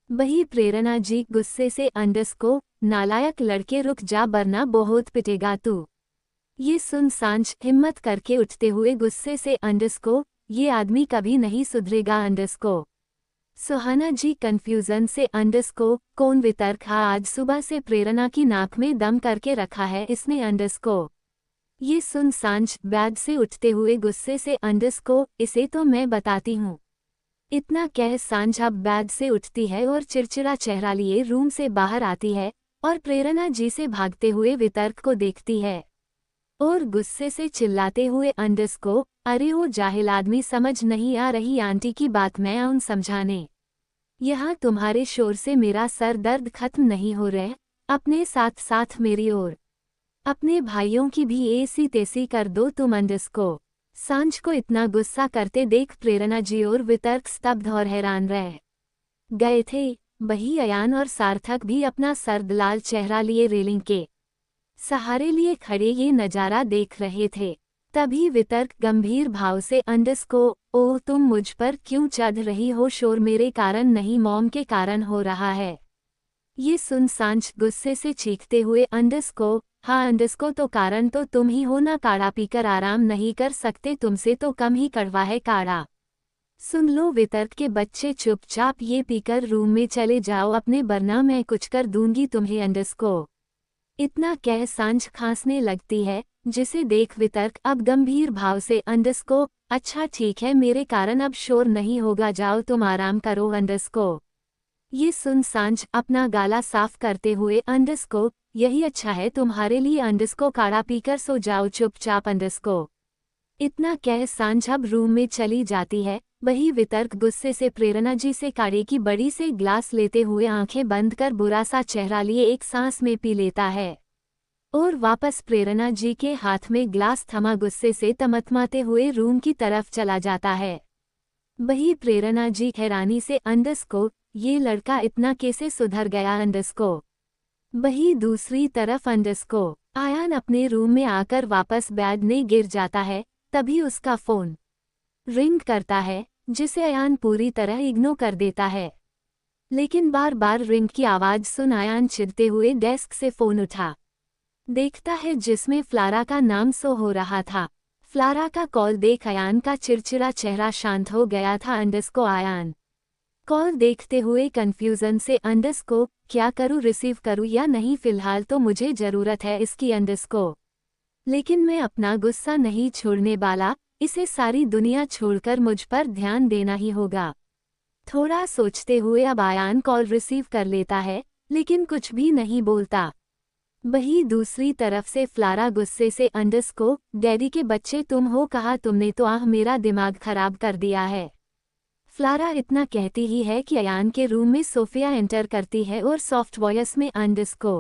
वही प्रेरणा जी गुस्से से, अंडरस्को नालायक लड़के रुक जा वरना बहुत पिटेगा तू। ये सुन सांझ हिम्मत करके उठते हुए गुस्से से, अंडरस्को ये आदमी कभी नहीं सुधरेगा। अंडरस्को सुहाना जी कंफ्यूजन से, अंडरस्को कौन वितर्क, हाँ आज सुबह से प्रेरणा की नाक में दम करके रखा है इसने। अंडरस्को ये सुन सांझ बेड से उठते हुए गुस्से से, अंडरस्को इसे तो मैं बताती हूँ। इतना कह सांझ अब बेड से उठती है और चिड़चिड़ा चेहरा लिए रूम से बाहर आती है और प्रेरणा जी से भागते हुए वितर्क को देखती है और गुस्से से चिल्लाते हुए, अंडरस्को अरे ओ जाहिल आदमी, समझ नहीं आ रही आंटी की बात, मैं आऊं समझाने। यहाँ तुम्हारे शोर से मेरा सर दर्द खत्म नहीं हो रहा, अपने साथ साथ मेरी और अपने भाइयों की भी ऐसी तैसी कर दो तुम। अंडरस्को सांझ को इतना गुस्सा करते देख प्रेरणा जी और वितर्क स्तब्ध और हैरान रह गए थे। वही अयान और सार्थक भी अपना सर्दलाल चेहरा लिए रेलिंग के सहारे लिए खड़े ये नजारा देख रहे थे। तभी वितर्क गंभीर भाव से, अंडरस्को ओह तुम मुझ पर क्यों चढ़ रही हो, शोर मेरे कारण नहीं मॉम के कारण हो रहा है। ये सुन सांझ गुस्से से चीखते हुए, अंडरस्को हाँ अंडरस्को तो कारण तो तुम ही हो ना, काढ़ा पीकर आराम नहीं कर सकते, तुमसे तो कम ही कड़वा है काढ़ा। सुन लो वितर्क के बच्चे, चुपचाप ये पीकर रूम में चले जाओ अपने, वरना मैं कुछ कर दूंगी तुम्हें। अंडरस्को इतना कह सांझ खांसने लगती है, जिसे देख वितर्क अब गंभीर भाव से, अंडरस्को अच्छा ठीक है मेरे कारण अब शोर नहीं होगा, जाओ तुम आराम करो। अंडरस्को ये सुन सांझ अपना गाला साफ करते हुए, अंडरस्को यही अच्छा है तुम्हारे लिए, अंडरस्को काढ़ा पीकर सो जाओ चुपचाप। अंडरस्को इतना कह सांझ अब रूम में चली जाती है। वही वितर्क गुस्से से प्रेरणा जी से काढ़े की बड़ी से ग्लास लेते हुए आंखें बंद कर बुरा सा चेहरा लिए एक सांस में पी लेता है और वापस प्रेरणा जी के हाथ में ग्लास थमा गुस्से से तमतमाते हुए रूम की तरफ चला जाता है। वही प्रेरणा जी हैरानी से, अंडरस्को ये लड़का इतना कैसे सुधर गया। अंडरस्को वही दूसरी तरफ अंडरस्को आयान अपने रूम में आकर वापस बेड में गिर जाता है। तभी उसका फोन रिंग करता है, जिसे अयान पूरी तरह इग्नोर कर देता है। लेकिन बार बार रिंग की आवाज सुन अयान चिढ़ते हुए डेस्क से फोन उठा देखता है, जिसमें फ्लारा का नाम शो हो रहा था। फ्लारा का कॉल देख अयान का चिड़चिड़ा चेहरा शांत हो गया था। अंडरस्को आयान कॉल देखते हुए कंफ्यूजन से, अंडरस्को क्या करूं, रिसीव करूं या नहीं, फिलहाल तो मुझे जरूरत है इसकी। अंडरस्को लेकिन मैं अपना गुस्सा नहीं छोड़ने वाला, इसे सारी दुनिया छोड़कर मुझ पर ध्यान देना ही होगा। थोड़ा सोचते हुए अब आयान कॉल रिसीव कर लेता है, लेकिन कुछ भी नहीं बोलता। वहीं दूसरी तरफ से फ्लारा गुस्से से अंडरस्को डैडी के बच्चे तुम हो, कहा तुमने तो मेरा दिमाग खराब कर दिया है। फ्लारा इतना कहती ही है कि अयान के रूम में सोफिया एंटर करती है और सॉफ्ट वॉइस में अंडरस्को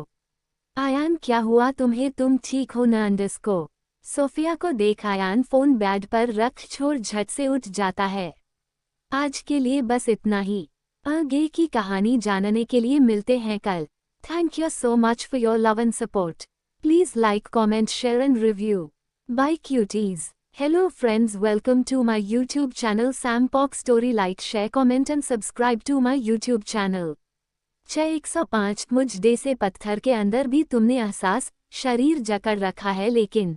अयान क्या हुआ तुम्हें, तुम ठीक हो न अंडरस्को। सोफिया को देख अयान फोन बेड पर रख छोड़ झट से उठ जाता है। आज के लिए बस इतना ही। आगे की कहानी जानने के लिए मिलते हैं कल। Thank you so much for your love and support. Please like, comment, share and review. Bye cuties. Hello friends, welcome to my YouTube channel Sampok Story. Like, share, comment and subscribe to my YouTube channel. 105 मुझ जैसे पत्थर के अंदर भी तुमने एहसास शरीर जकड़ रखा है लेकिन।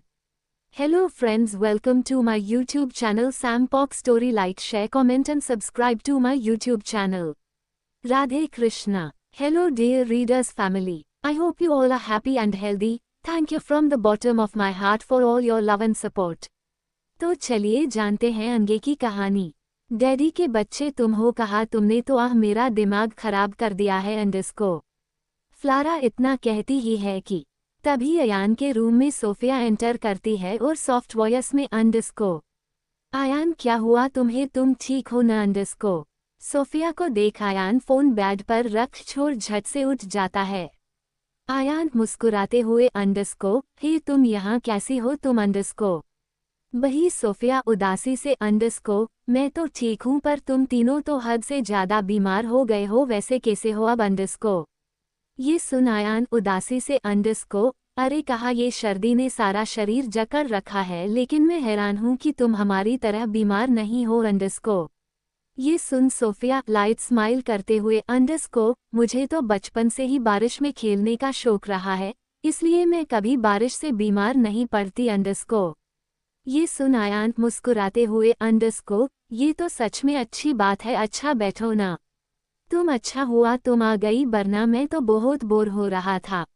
Hello friends, welcome to my YouTube channel Sampok Story. Like, share, comment and subscribe to my YouTube channel. Radhe Krishna. Hello dear readers family. I hope you all are happy and healthy. Thank you from the bottom of my heart for all your love and support. तो चलिए जानते हैं आगे की कहानी। Daddy के बच्चे तुम हो, कहा तुमने तो मेरा दिमाग खराब कर दिया है अंडरस्को। फ्लारा इतना कहती ही है कि तभी अयान के रूम में सोफिया एंटर करती है और सॉफ्ट वॉइस में अंडरस्को अयान क्या हुआ तुम्हें, तुम ठीक हो न अंडरस्को। सोफिया को देख अयान फोन बेड पर रख छोड़ झट से उठ जाता है। अयान मुस्कुराते हुए अंडरस्को हे तुम यहाँ कैसी हो तुम अंडरस्को। वही सोफिया उदासी से अंडरस्को मैं तो ठीक हूँ पर तुम तीनों तो हद से ज्यादा बीमार हो गए हो, वैसे कैसे हो अब अंडरस्को। ये सुन अयान उदासी से अंडरस्को अरे कहा ये सर्दी ने सारा शरीर जकड़ रखा है, लेकिन मैं हैरान हूँ कि तुम हमारी तरह बीमार नहीं हो अंडरस्को। ये सुन सोफिया लाइट स्माइल करते हुए अंडरस्को मुझे तो बचपन से ही बारिश में खेलने का शौक रहा है, इसलिए मैं कभी बारिश से बीमार नहीं पड़ती अंडरस्को। ये सुन अयान मुस्कुराते हुए अंडरस्को ये तो सच में अच्छी बात है, अच्छा बैठो ना। तुम अच्छा हुआ तुम आ गई, वरना मैं तो बहुत बोर हो रहा था।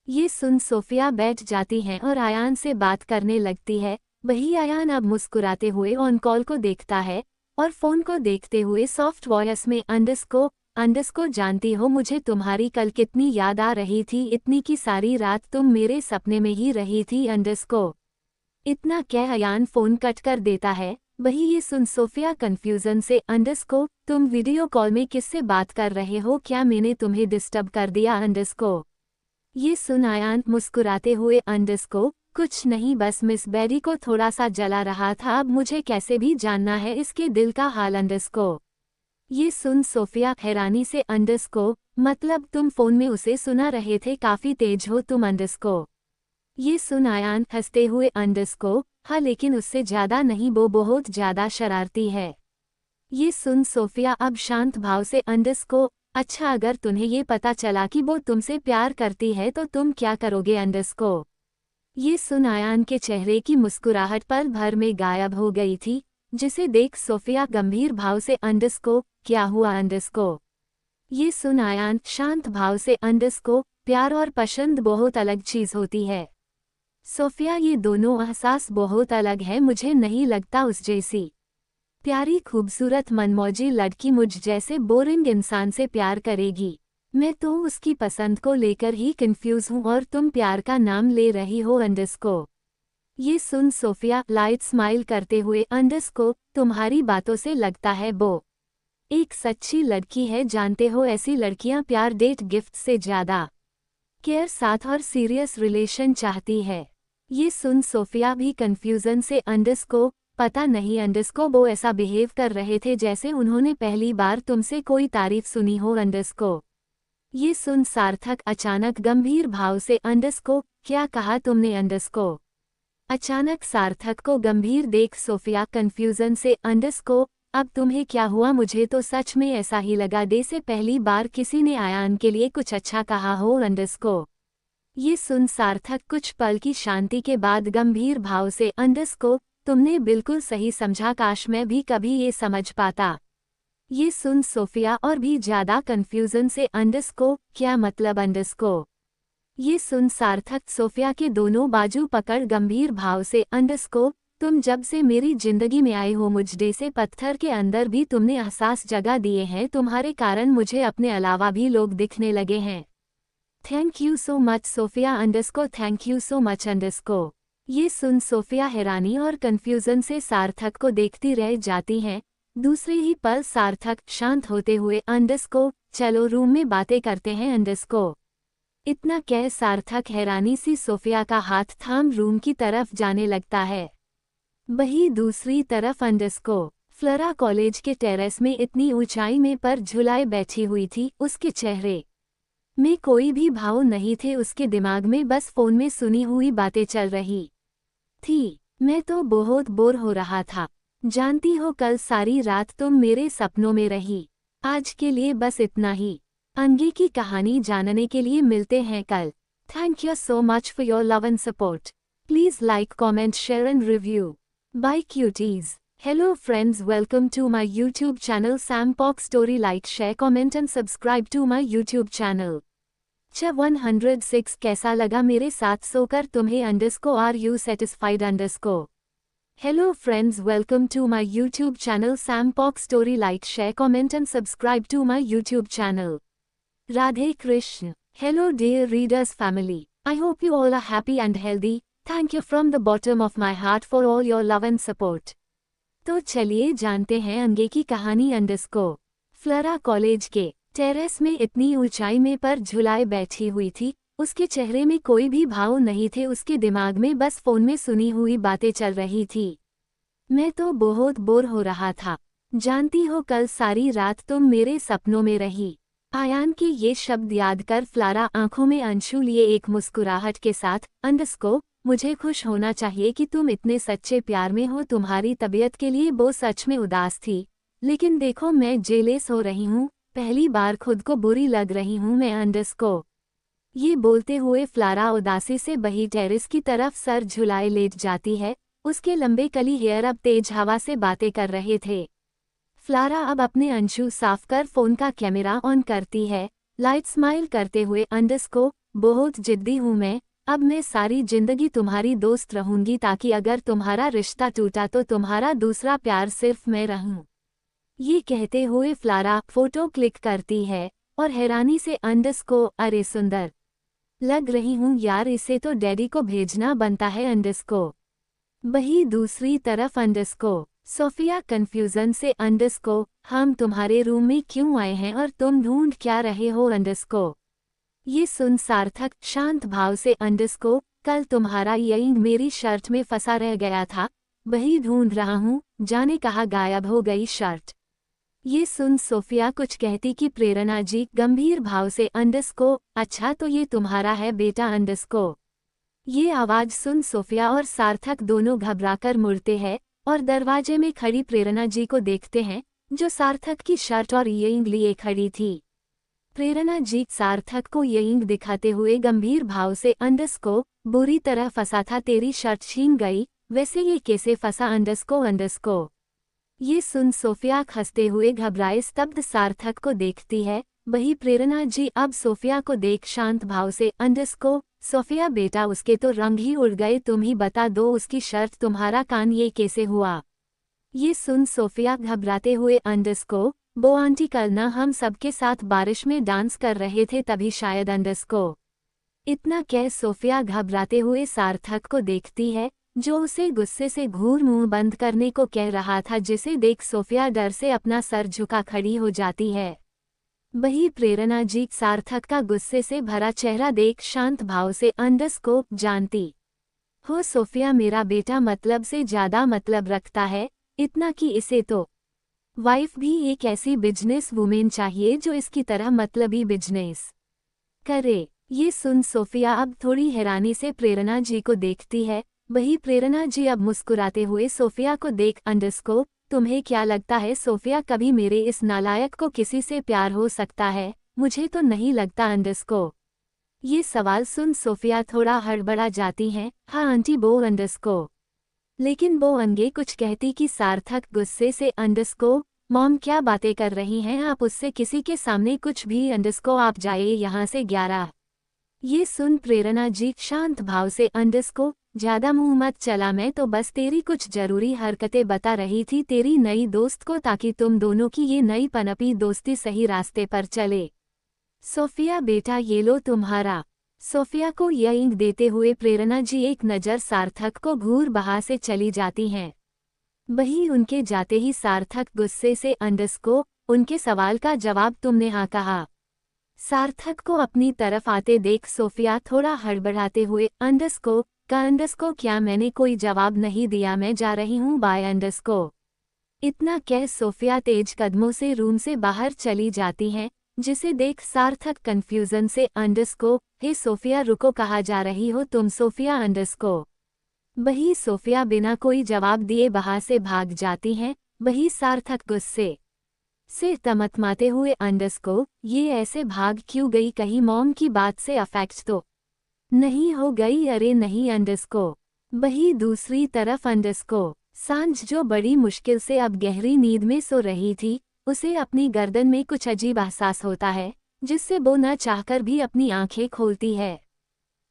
ये सुन सोफिया बैठ जाती है और अयान से बात करने लगती है। वही अयान अब मुस्कुराते हुए ऑन कॉल को देखता है और फोन को देखते हुए सॉफ्ट वॉइस में अंडरस्को जानती हो मुझे तुम्हारी कल कितनी याद आ रही थी, इतनी की सारी रात तुम मेरे सपने में ही रही थी अंडरस्को। इतना कह अयान फोन कट कर देता है। वही ये सुन सोफिया कंफ्यूजन से अंडरस्को तुम वीडियो कॉल में किससे बात कर रहे हो, क्या मैंने तुम्हें डिस्टर्ब कर दिया अंडरस्को। ये सुन अयान मुस्कुराते हुए अंडरस्को कुछ नहीं, बस मिस बेरी को थोड़ा सा जला रहा था, अब मुझे कैसे भी जानना है इसके दिल का हाल अंडरस्को। ये सुन सोफिया हैरानी से अंडरस्को मतलब तुम फोन में उसे सुना रहे थे, काफी तेज हो तुम अंडरस्को। ये सुन अयान हंसते हुए अंडरस्को हाँ लेकिन उससे ज्यादा नहीं, वो बहुत ज्यादा शरारती है। ये सुन सोफिया अब शांत भाव से अंडरस्को अच्छा अगर तुम्हें ये पता चला कि वो तुमसे प्यार करती है तो तुम क्या करोगे अंडरस्को। ये सुन अयान के चेहरे की मुस्कुराहट पल भर में गायब हो गई थी, जिसे देख सोफिया गंभीर भाव से अंडरस्को क्या हुआ अंडरस्को। ये सुन अयान शांत भाव से अंडरस्को प्यार और पसंद बहुत अलग चीज होती है सोफिया, ये दोनों एहसास बहुत अलग है, मुझे नहीं लगता उस जैसी प्यारी खूबसूरत मनमौजी लड़की मुझ जैसे बोरिंग इंसान से प्यार करेगी। मैं तो उसकी पसंद को लेकर ही कंफ्यूज हूँ और तुम प्यार का नाम ले रही हो अंडरस्को। ये सुन सोफिया लाइट स्माइल करते हुए अंडरस्को तुम्हारी बातों से लगता है वो एक सच्ची लड़की है, जानते हो ऐसी लड़कियां प्यार डेट गिफ्ट से ज्यादा केयर साथ और सीरियस रिलेशन चाहती है। ये सुन सोफिया भी कंफ्यूजन से अंडरस्को पता नहीं अंडरस्को वो ऐसा बिहेव कर रहे थे जैसे उन्होंने पहली बार तुमसे कोई तारीफ सुनी हो अंडरस्को। ये सुन सार्थक अचानक गंभीर भाव से अंडरस्को क्या कहा तुमने अंडरस्को। अचानक सार्थक को गंभीर देख सोफिया कंफ्यूजन से अंडरस्को अब तुम्हें क्या हुआ, मुझे तो सच में ऐसा ही लगा जैसे पहली बार किसी ने अयान के लिए कुछ अच्छा कहा हो अंडरस्को। ये सुन सार्थक कुछ पल की शांति के बाद गंभीर भाव से अंडरस्को तुमने बिल्कुल सही समझा, काश मैं भी कभी ये समझ पाता। ये सुन सोफिया और भी ज्यादा कंफ्यूजन से अंडरस्को क्या मतलब अंडरस्को। ये सुन सार्थक सोफिया के दोनों बाजू पकड़ गंभीर भाव से अंडरस्को तुम जब से मेरी जिंदगी में आए हो मुझ जैसे पत्थर के अंदर भी तुमने एहसास जगा दिए हैं, तुम्हारे कारण मुझे अपने अलावा भी लोग दिखने लगे हैं। Thank you so much Sophia underscore, thank you so much underscore. ये सुन सोफिया हैरानी और कंफ्यूजन से सार्थक को देखती रह जाती हैं। दूसरे ही पल सार्थक शांत होते हुए अंडरस्कोर, चलो रूम में बातें करते हैं अंडरस्कोर। इतना कह सार्थक हैरानी सी सोफिया का हाथ थाम रूम की तरफ जाने लगता है। वहीं दूसरी तरफ अंडरस्कोर फ्लोरा कॉलेज के टेरेस में इतनी ऊंचाई में पर झुलाए बैठी हुई थी, उसके चेहरे में कोई भी भाव नहीं थे, उसके दिमाग में बस फोन में सुनी हुई बातें चल रही थी। मैं तो बहुत बोर हो रहा था, जानती हो कल सारी रात तुम मेरे सपनों में रही। आज के लिए बस इतना ही। आगे की कहानी जानने के लिए मिलते हैं कल। Thank you so much for your love and support. Please like, comment, share and review. Bye cuties. Hello friends, welcome to my YouTube channel Sampok Story. Like, share, comment and subscribe to my YouTube channel. 106 कैसा लगा मेरे साथ सोकर तुम्हें underscore, are you satisfied underscore. Hello friends, welcome to my YouTube channel Sampok Story. Like, share, comment and subscribe to my YouTube channel. Radhe Krishna. Hello dear readers family. I hope you all are happy and healthy. Thank you from the bottom of my heart for all your love and support. तो चलिए जानते हैं आगे की कहानी underscore. Flora college के terrace में इतनी ऊंचाई में पर झुलाए बैठी हुई थी, उसके चेहरे में कोई भी भाव नहीं थे, उसके दिमाग में बस फोन में सुनी हुई बातें चल रही थी। मैं तो बहुत बोर हो रहा था, जानती हो कल सारी रात तुम मेरे सपनों में रही। आयान के ये शब्द याद कर फ्लोरा आंखों में अंशु लिए एक मुस्कुराहट के साथ, अंडरस्कोर मुझे खुश होना चाहिए कि तुम इतने सच्चे प्यार में हो। तुम्हारी तबीयत के लिए वो सच में उदास थी, लेकिन देखो मैं जेलेस हो रही हूँ, पहली बार खुद को बुरी लग रही हूँ मैं अंडरस्कोर। ये बोलते हुए फ्लोरा उदासी से बही टेरेस की तरफ सर झुलाए लेट जाती है। उसके लंबे कली हेयर अब तेज हवा से बातें कर रहे थे। फ्लोरा अब अपने अंशु साफ कर फोन का कैमरा ऑन करती है, लाइट स्माइल करते हुए, अंडरस्कोर बहुत जिद्दी हूँ अब मैं सारी जिंदगी तुम्हारी दोस्त रहूंगी, ताकि अगर तुम्हारा रिश्ता टूटा तो तुम्हारा दूसरा प्यार सिर्फ मैं रहूं। ये कहते हुए फ्लोरा फोटो क्लिक करती है और हैरानी से अंडरस्कोर अरे सुंदर लग रही हूँ यार, इसे तो डैडी को भेजना बनता है अंडरस्कोर। वही दूसरी तरफ अंडरस्कोर सोफिया कंफ्यूजन से, अंडरस्कोर हम तुम्हारे रूम में क्यों आए हैं और तुम ढूंढ क्या रहे हो अंडरस्कोर। ये सुन सार्थक शांत भाव से, अंडरस्कोर कल तुम्हारा इयरिंग मेरी शर्ट में फंसा रह गया था, वही ढूंढ रहा हूँ, जाने कहाँ गायब हो गई शर्ट। ये सुन सोफिया कुछ कहती कि प्रेरणा जी गंभीर भाव से, अंडरस्कोर अच्छा तो ये तुम्हारा है बेटा अंडरस्कोर। ये आवाज सुन सोफिया और सार्थक दोनों घबराकर मुड़ते हैं और दरवाजे में खड़ी प्रेरणा जी को देखते हैं, जो सार्थक की शर्ट और इयरिंग लिए खड़ी थी। प्रेरणा जी सार्थक को इयरिंग दिखाते हुए गंभीर भाव से, अंडरस्कोर बुरी तरह फंसा था, तेरी शर्ट छीन गई, वैसे ये कैसे फंसा अंडरस्कोर। ये सुन सोफिया हंसते हुए घबराए स्तब्ध सार्थक को देखती है। वही प्रेरणा जी अब सोफिया को देख शांत भाव से, अंडरस्कोर सोफिया बेटा उसके तो रंग ही उड़ गए, तुम ही बता दो उसकी शर्ट तुम्हारा कान ये कैसे हुआ। ये सुन सोफिया घबराते हुए, अंडरस्कोर वो आंटी कल ना हम सबके साथ बारिश में डांस कर रहे थे तभी शायद अंडरस्कोर। इतना कह सोफिया घबराते हुए सार्थक को देखती है, जो उसे गुस्से से घूर मुंह बंद करने को कह रहा था, जिसे देख सोफिया डर से अपना सर झुका खड़ी हो जाती है। वही प्रेरणा जी सार्थक का गुस्से से भरा चेहरा देख शांत भाव से, अंडरस्कोर जानती हो सोफिया मेरा बेटा मतलब से ज्यादा मतलब रखता है, इतना कि इसे तो वाइफ भी एक ऐसी बिजनेस वुमेन चाहिए जो इसकी तरह मतलबी बिजनेस करे। ये सुन सोफिया अब थोड़ी हैरानी से प्रेरणा जी को देखती है। वही प्रेरणा जी अब मुस्कुराते हुए सोफिया को देख, अंडरस्कोर तुम्हें क्या लगता है सोफिया कभी मेरे इस नालायक को किसी से प्यार हो सकता है, मुझे तो नहीं लगता अंडरस्कोर। ये सवाल सुन सोफिया थोड़ा हड़बड़ा जाती हैं, हाँ आंटी वो अंडरस्कोर। लेकिन वो अंगे कुछ कहती कि सार्थक गुस्से से, अंडरस्कोर मॉम क्या बातें कर रही हैं आप, उससे किसी के सामने कुछ भी अंडरस्कोर आप जाइए यहाँ से 11। ये सुन प्रेरणा जी शांत भाव से, अंडरस्कोर ज्यादा मुंह मत चला, मैं तो बस तेरी कुछ जरूरी हरकतें बता रही थी तेरी नई दोस्त को, ताकि तुम दोनों की ये नई पनपी दोस्ती सही रास्ते पर चले। सोफिया बेटा ये लो तुम्हारा। सोफिया को यह इंक देते हुए प्रेरणा जी एक नज़र सार्थक को घूर बहा से चली जाती हैं। वही उनके जाते ही सार्थक गुस्से से अंडस्को, उनके सवाल का जवाब तुमने हाँ कहा। सार्थक को अपनी तरफ आते देख सोफिया थोड़ा हड़बड़ाते हुए अंडस्को क्या मैंने कोई जवाब नहीं दिया, मैं जा रही हूँ बाय अंडस्को। इतना कह सोफिया तेज कदमों से रूम से बाहर चली जाती हैं, जिसे देख सार्थक कंफ्यूजन से अंडस्को, हे सोफिया रुको कहाँ जा रही हो तुम सोफिया अंडस्को। वही सोफिया बिना कोई जवाब दिए बाहर से भाग जाती हैं। वही सार्थक गुस्से से तमतमाते हुए अंडस्को, ये ऐसे भाग क्यों गई, कहीं मॉम की बात से अफेक्ट तो नहीं हो गई, अरे नहीं अंडस्को। वही दूसरी तरफ अंडस्को सांझ जो बड़ी मुश्किल से अब गहरी नींद में सो रही थी, उसे अपनी गर्दन में कुछ अजीब एहसास होता है, जिससे वो न चाहकर भी अपनी आंखें खोलती है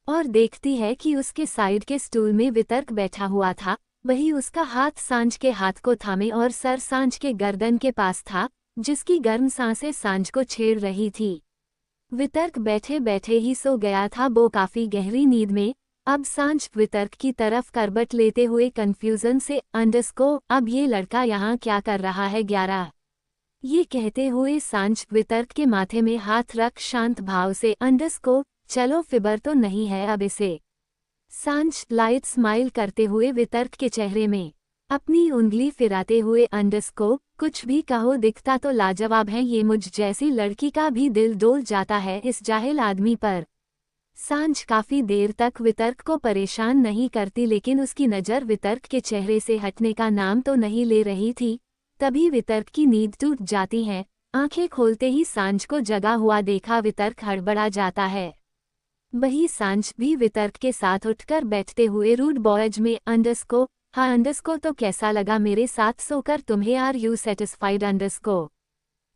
और देखती है कि उसके साइड के स्टूल में वितर्क बैठा हुआ था। वही उसका हाथ सांझ के हाथ को थामे और सर सांझ के गर्दन के पास था, जिसकी गर्म सांसें सांझ को छेड़ रही थी। वितर्क बैठे बैठे ही सो गया था, वो काफी गहरी नींद में। अब सांझ वितर्क की तरफ करबट लेते हुए कंफ्यूजन से अंडस्को, अब ये लड़का यहाँ क्या कर रहा है 11। ये कहते हुए सांझ वितर्क के माथे में हाथ रख शांत भाव से अंडस्को, चलो फिबर तो नहीं है अब इसे। सांझ लाइट स्माइल करते हुए वितर्क के चेहरे में अपनी उंगली फिराते हुए अंडस्को, कुछ भी कहो दिखता तो लाजवाब है, ये मुझ जैसी लड़की का भी दिल डोल जाता है इस जाहिल आदमी पर। सांझ काफी देर तक वितर्क को परेशान नहीं करती, लेकिन उसकी नज़र वितर्क के चेहरे से हटने का नाम तो नहीं ले रही थी। तभी वितर्क की नींद टूट जाती है। आंखें खोलते ही सांझ को जगा हुआ देखा वितर्क हड़बड़ा जाता है। वही सांझ भी वितर्क के साथ उठकर बैठते हुए रूड बॉयज में अंडस्को, हाँ अंडस्को तो कैसा लगा मेरे साथ सोकर तुम्हें, आर यू सेटिस्फाइड अंडस्को।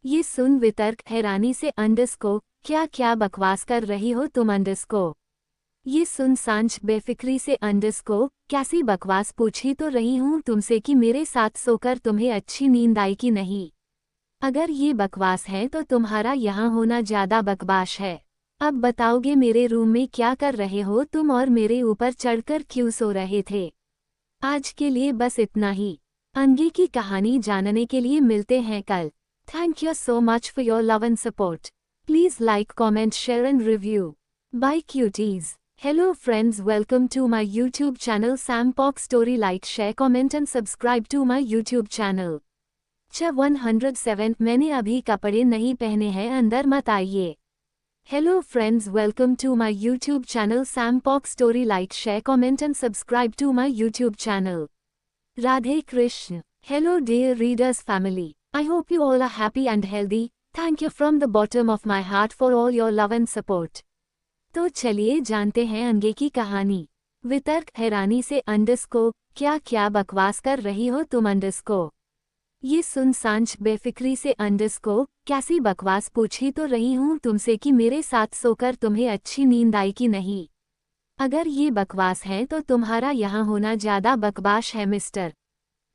ये सुन वितर्क हैरानी से अंडस्को, क्या क्या बकवास कर रही हो तुम अंडस्को। ये सुन सांझ बेफिक्री से अंडस्को, कैसी बकवास पूछी तो रही हूँ तुमसे कि मेरे साथ सोकर तुम्हें अच्छी नींद आई कि नहीं। अगर ये बकवास है तो तुम्हारा यहाँ होना ज्यादा बकवास है। अब बताओगे मेरे रूम में क्या कर रहे हो तुम और मेरे ऊपर चढ़कर क्यों सो रहे थे। आज के लिए बस इतना ही। आगे की कहानी जानने के लिए मिलते हैं कल। Thank you so much for your love and support. Please like, comment, share and review. Bye cuties. Hello friends, welcome to my YouTube channel Sampok Story. Like, share, comment and subscribe to my YouTube channel. 107 मैंने अभी कपड़े नहीं पहने हैं, अंदर मत आइए। Hello friends, welcome to my YouTube channel Sampok Story. Like, share, comment and subscribe to my YouTube channel. Radhe Krishna. Hello dear readers family. I hope you all are happy and healthy. Thank you from the bottom of my heart for all your love and support. तो चलिए जानते हैं आगे की कहानी। वितर्क हैरानी से अंडस्को, क्या क्या बकवास कर रही हो तुम अंडस्को। ये सुन सांझ बेफिक्री से अंडस्को, कैसी बकवास पूछी तो रही हूँ तुमसे कि मेरे साथ सोकर तुम्हें अच्छी नींद आई कि नहीं। अगर ये बकवास है तो तुम्हारा यहाँ होना ज्यादा बकवास है मिस्टर।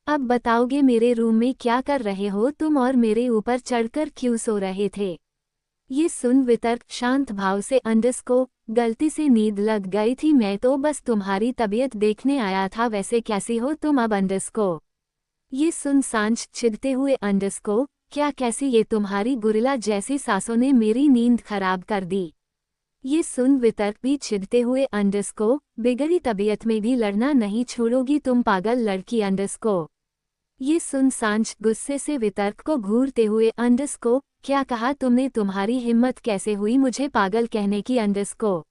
अब बताओगे मेरे रूम में क्या कर रहे हो तुम और मेरे ऊपर चढ़कर क्यों सो रहे थे। ये सुन वितर्क शांत भाव से अंडस्को, गलती से नींद लग गई थी, मैं तो बस तुम्हारी तबीयत देखने आया था, वैसे कैसी हो तुम अब अंडस्को। ये सुन सांझ चिढ़ते हुए अंडस्को, क्या कैसी, ये तुम्हारी गुरिल्ला जैसी सासों ने मेरी नींद खराब कर दी। ये सुन वितर्क भी चिढ़ते हुए अंडस्को, बिगड़ी तबीयत में भी लड़ना नहीं छोड़ोगी तुम पागल लड़की अंडस्को। ये सुन सांझ गुस्से से वितर्क को घूरते हुए अंडस्को, क्या कहा तुमने, तुम्हारी हिम्मत कैसे हुई मुझे पागल कहने की अंडस्को।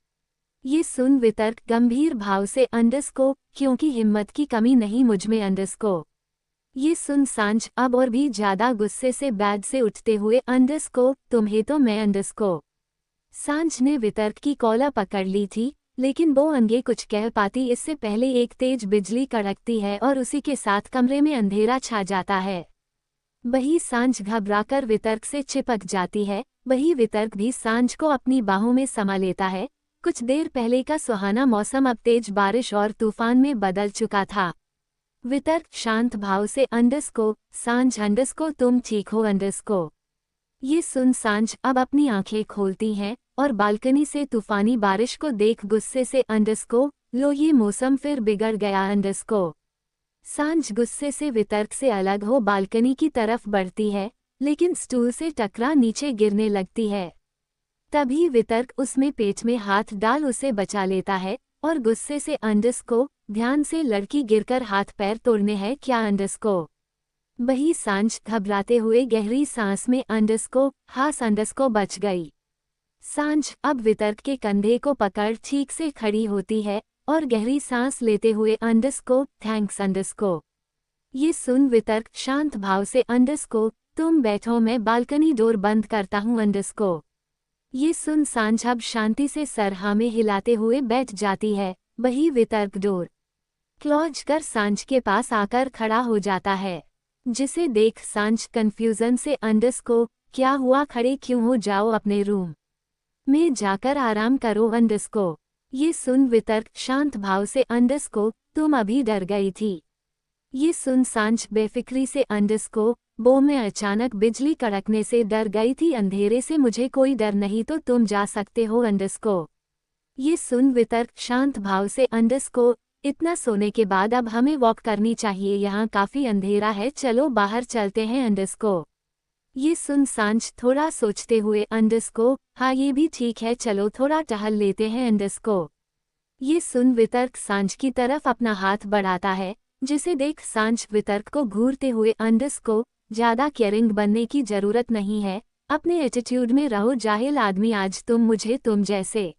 ये सुन वितर्क गंभीर भाव से अंडस्को, क्योंकि हिम्मत की कमी नहीं मुझ में अंडस्को। ये सुन सांझ अब और भी ज्यादा गुस्से से बेड से उठते हुए अंडस्को, तुम्हें तो मैं अंडस्को। सांझ ने वितर्क की कॉलर पकड़ ली थी, लेकिन वो आगे कुछ कह पाती इससे पहले एक तेज बिजली कड़कती है और उसी के साथ कमरे में अंधेरा छा जाता है। वही सांझ घबराकर वितर्क से चिपक जाती है। वही वितर्क भी सांझ को अपनी बाहों में समा लेता है। कुछ देर पहले का सुहाना मौसम अब तेज बारिश और तूफान में बदल चुका था। वितर्क शांत भाव से अंडस्को, सांझ अंडस्को तुम ठीक हो अंडस्को। ये सुन सांझ अब अपनी आंखें खोलती हैं और बालकनी से तूफानी बारिश को देख गुस्से से अंडस्को लो ये मौसम फिर बिगड़ गया अंडस्को। सांझ गुस्से से वितर्क से अलग हो बालकनी की तरफ बढ़ती है, लेकिन स्टूल से टकरा नीचे गिरने लगती है। तभी वितर्क उसमें पेट में हाथ डाल उसे बचा लेता है और गुस्से से अंडस्को ध्यान से लड़की गिरकर हाथ पैर तोड़ने है क्या अंडस्को। वही सांझ घबराते हुए गहरी सांस में अंडस्को हास अंडस्को बच गई। सांझ अब वितर्क के कंधे को पकड़ ठीक से खड़ी होती है और गहरी सांस लेते हुए अंडस्को थैंक्स अंडस्को। ये सुन वितर्क शांत भाव से अंडस्को तुम बैठो मैं बालकनी डोर बंद करता हूँ अंडस्को। ये सुन सांझ अब शांति से सर हाँ में हिलाते हुए बैठ जाती है। वही वितर्क डोर क्लोज कर सांझ के पास आकर खड़ा हो जाता है, जिसे देख सांझ कंफ्यूजन से अंडस्को क्या हुआ खड़े क्यों हो जाओ अपने रूम में जाकर आराम करो अंडस्को। ये सुन वितर्क शांत भाव से अंडस्को तुम अभी डर गई थी। ये सुन सांझ बेफिक्री से अंडस्को बो मैं अचानक बिजली कड़कने से डर गई थी अंधेरे से मुझे कोई डर नहीं तो तुम जा सकते हो अंडस्को। ये सुन वितर्क शांत भाव से अंडस्को इतना सोने के बाद अब हमें वॉक करनी चाहिए यहाँ काफी अंधेरा है चलो बाहर चलते हैं अंडस्को। ये सुन सांझ थोड़ा सोचते हुए अंडस्को हाँ ये भी ठीक है चलो थोड़ा टहल लेते हैं अंडस्को। ये सुन वितर्क सांझ की तरफ अपना हाथ बढ़ाता है, जिसे देख सांझ वितर्क को घूरते हुए अंडस्को ज्यादा केयरिंग बनने की जरूरत नहीं है, अपने एटीट्यूड में रहो जाहिल आदमी आज तुम मुझे तुम जैसे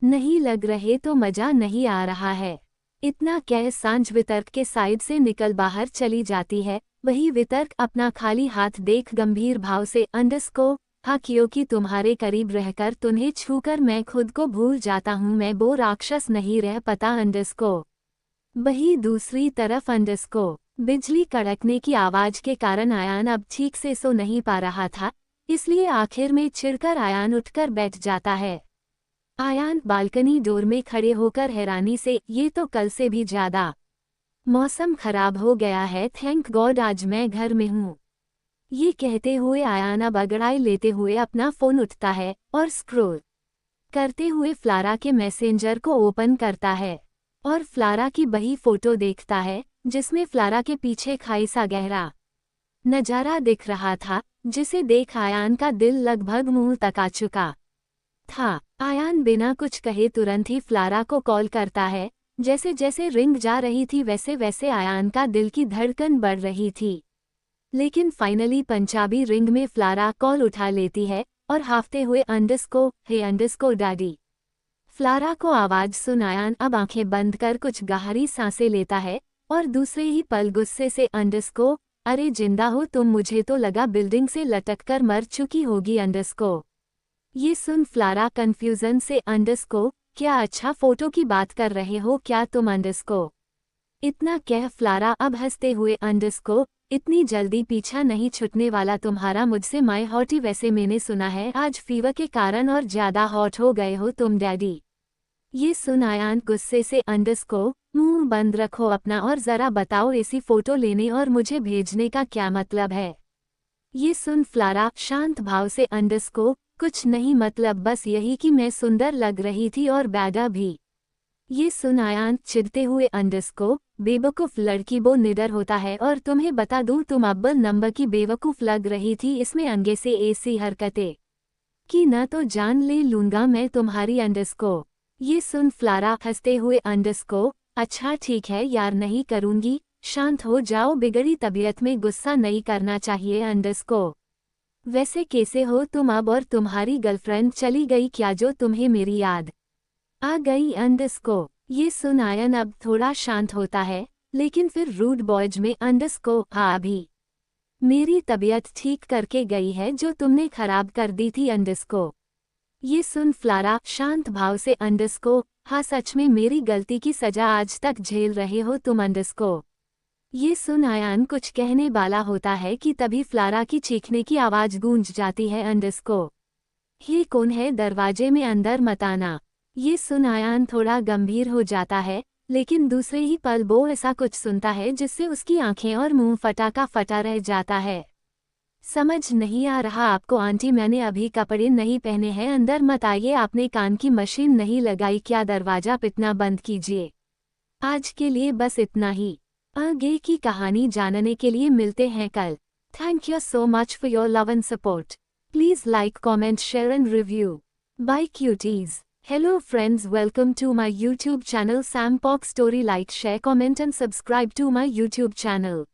नहीं लग रहे तो मजा नहीं आ रहा है। इतना कह सांझ वितर्क के साइड से निकल बाहर चली जाती है। वही वितर्क अपना खाली हाथ देख गंभीर भाव से अंडस्को हाँ क्योंकि तुम्हारे करीब रहकर तुम्हें छूकर मैं खुद को भूल जाता हूँ मैं वो राक्षस नहीं रह पता अंडस्को। वही दूसरी तरफ अंडस्को बिजली कड़कने की आवाज के कारण आयान अब ठीक से सो नहीं पा रहा था, इसलिए आखिर में चिढ़कर आयान उठकर बैठ जाता है। आयान बालकनी डोर में खड़े होकर हैरानी से ये तो कल से भी ज्यादा मौसम खराब हो गया है थैंक गॉड आज मैं घर में हूँ। ये कहते हुए आयान अब अगड़ाई लेते हुए अपना फोन उठता है और स्क्रॉल करते हुए फ्लारा के मैसेंजर को ओपन करता है और फ्लारा की वही फोटो देखता है जिसमें फ्लारा के पीछे खाई सा गहरा नजारा दिख रहा था, जिसे देख आयान का दिल लगभग मुंह तक आ चुका था। आयान बिना कुछ कहे तुरंत ही फ्लारा को कॉल करता है। जैसे जैसे रिंग जा रही थी वैसे वैसे आयान का दिल की धड़कन बढ़ रही थी, लेकिन फाइनली पंजाबी रिंग में फ्लारा कॉल उठा लेती है और हाफते हुए अंडस्को हे अंडस्को डैडी। फ्लारा को आवाज सुन आयान अब आंखें बंद कर कुछ गहरी सांसें लेता है और दूसरे ही पल गुस्से से अंडस्को अरे जिंदा हो तुम मुझे तो लगा बिल्डिंग से लटक कर मर चुकी होगी अंडस्को। ये सुन फ्लारा कंफ्यूजन से अंडस्को क्या अच्छा फोटो की बात कर रहे हो क्या तुम अंडस्को। इतना कह फ्लारा अब हंसते हुए अंडस्को इतनी जल्दी पीछा नहीं छूटने वाला तुम्हारा मुझसे माय हॉटी वैसे मैंने सुना है आज फीवर के कारण और ज्यादा हॉट हो गए हो तुम डैडी। ये सुन आयान गुस्से से अंडस्को मुंह बंद रखो अपना और जरा बताओ ऐसी फोटो लेने और मुझे भेजने का क्या मतलब है। ये सुन फ्लारा शांत भाव से अंडस्को कुछ नहीं मतलब बस यही कि मैं सुंदर लग रही थी और बैडा भी। ये सुन आयान चिढ़ते हुए अंडस्को बेवकूफ लड़की वो निडर होता है और तुम्हें बता दूं तुम अव्वल नंबर की बेवकूफ लग रही थी इसमें अंगे से ऐसी हरकतें कि न तो जान ले लूंगा मैं तुम्हारी अंडस्को। ये सुन फ्लारा हंसते हुए अंडस्को अच्छा ठीक है यार नहीं करूंगी शांत हो जाओ बिगड़ी तबीयत में गुस्सा नहीं करना चाहिए अंडस्को। वैसे कैसे हो तुम अब और तुम्हारी गर्लफ्रेंड चली गई क्या जो तुम्हें मेरी याद आ गई अंडस्को। ये सुन आयन अब थोड़ा शांत होता है, लेकिन फिर रूड बॉयज में अंडस्को हाँ अभी मेरी तबीयत ठीक करके गई है जो तुमने खराब कर दी थी अंडस्को। ये सुन फ्लारा शांत भाव से अंडस्को हाँ सच में मेरी गलती की सजा आज तक झेल रहे हो तुम अंडस्को। ये सुन आयान कुछ कहने वाला होता है कि तभी फ्लारा की चीखने की आवाज गूंज जाती है अंडस्को ये कौन है दरवाजे में अंदर मत आना। ये सुन आयान थोड़ा गंभीर हो जाता है, लेकिन दूसरे ही पल वो ऐसा कुछ सुनता है जिससे उसकी आंखें और मुंह फटा का फटा रह जाता है। समझ नहीं आ रहा आपको आंटी, मैंने अभी कपड़े नहीं पहने हैं, अंदर मत आइए। आपने कान की मशीन नहीं लगाई क्या? दरवाजा पिटना बंद कीजिए। आज के लिए बस इतना ही। आगे की कहानी जानने के लिए मिलते हैं कल। Thank you so much for your love and support. Please like, comment, share and review. Bye cuties. Hello friends, welcome to my YouTube channel Sam Pok Story. Like, share, comment and subscribe to my YouTube channel.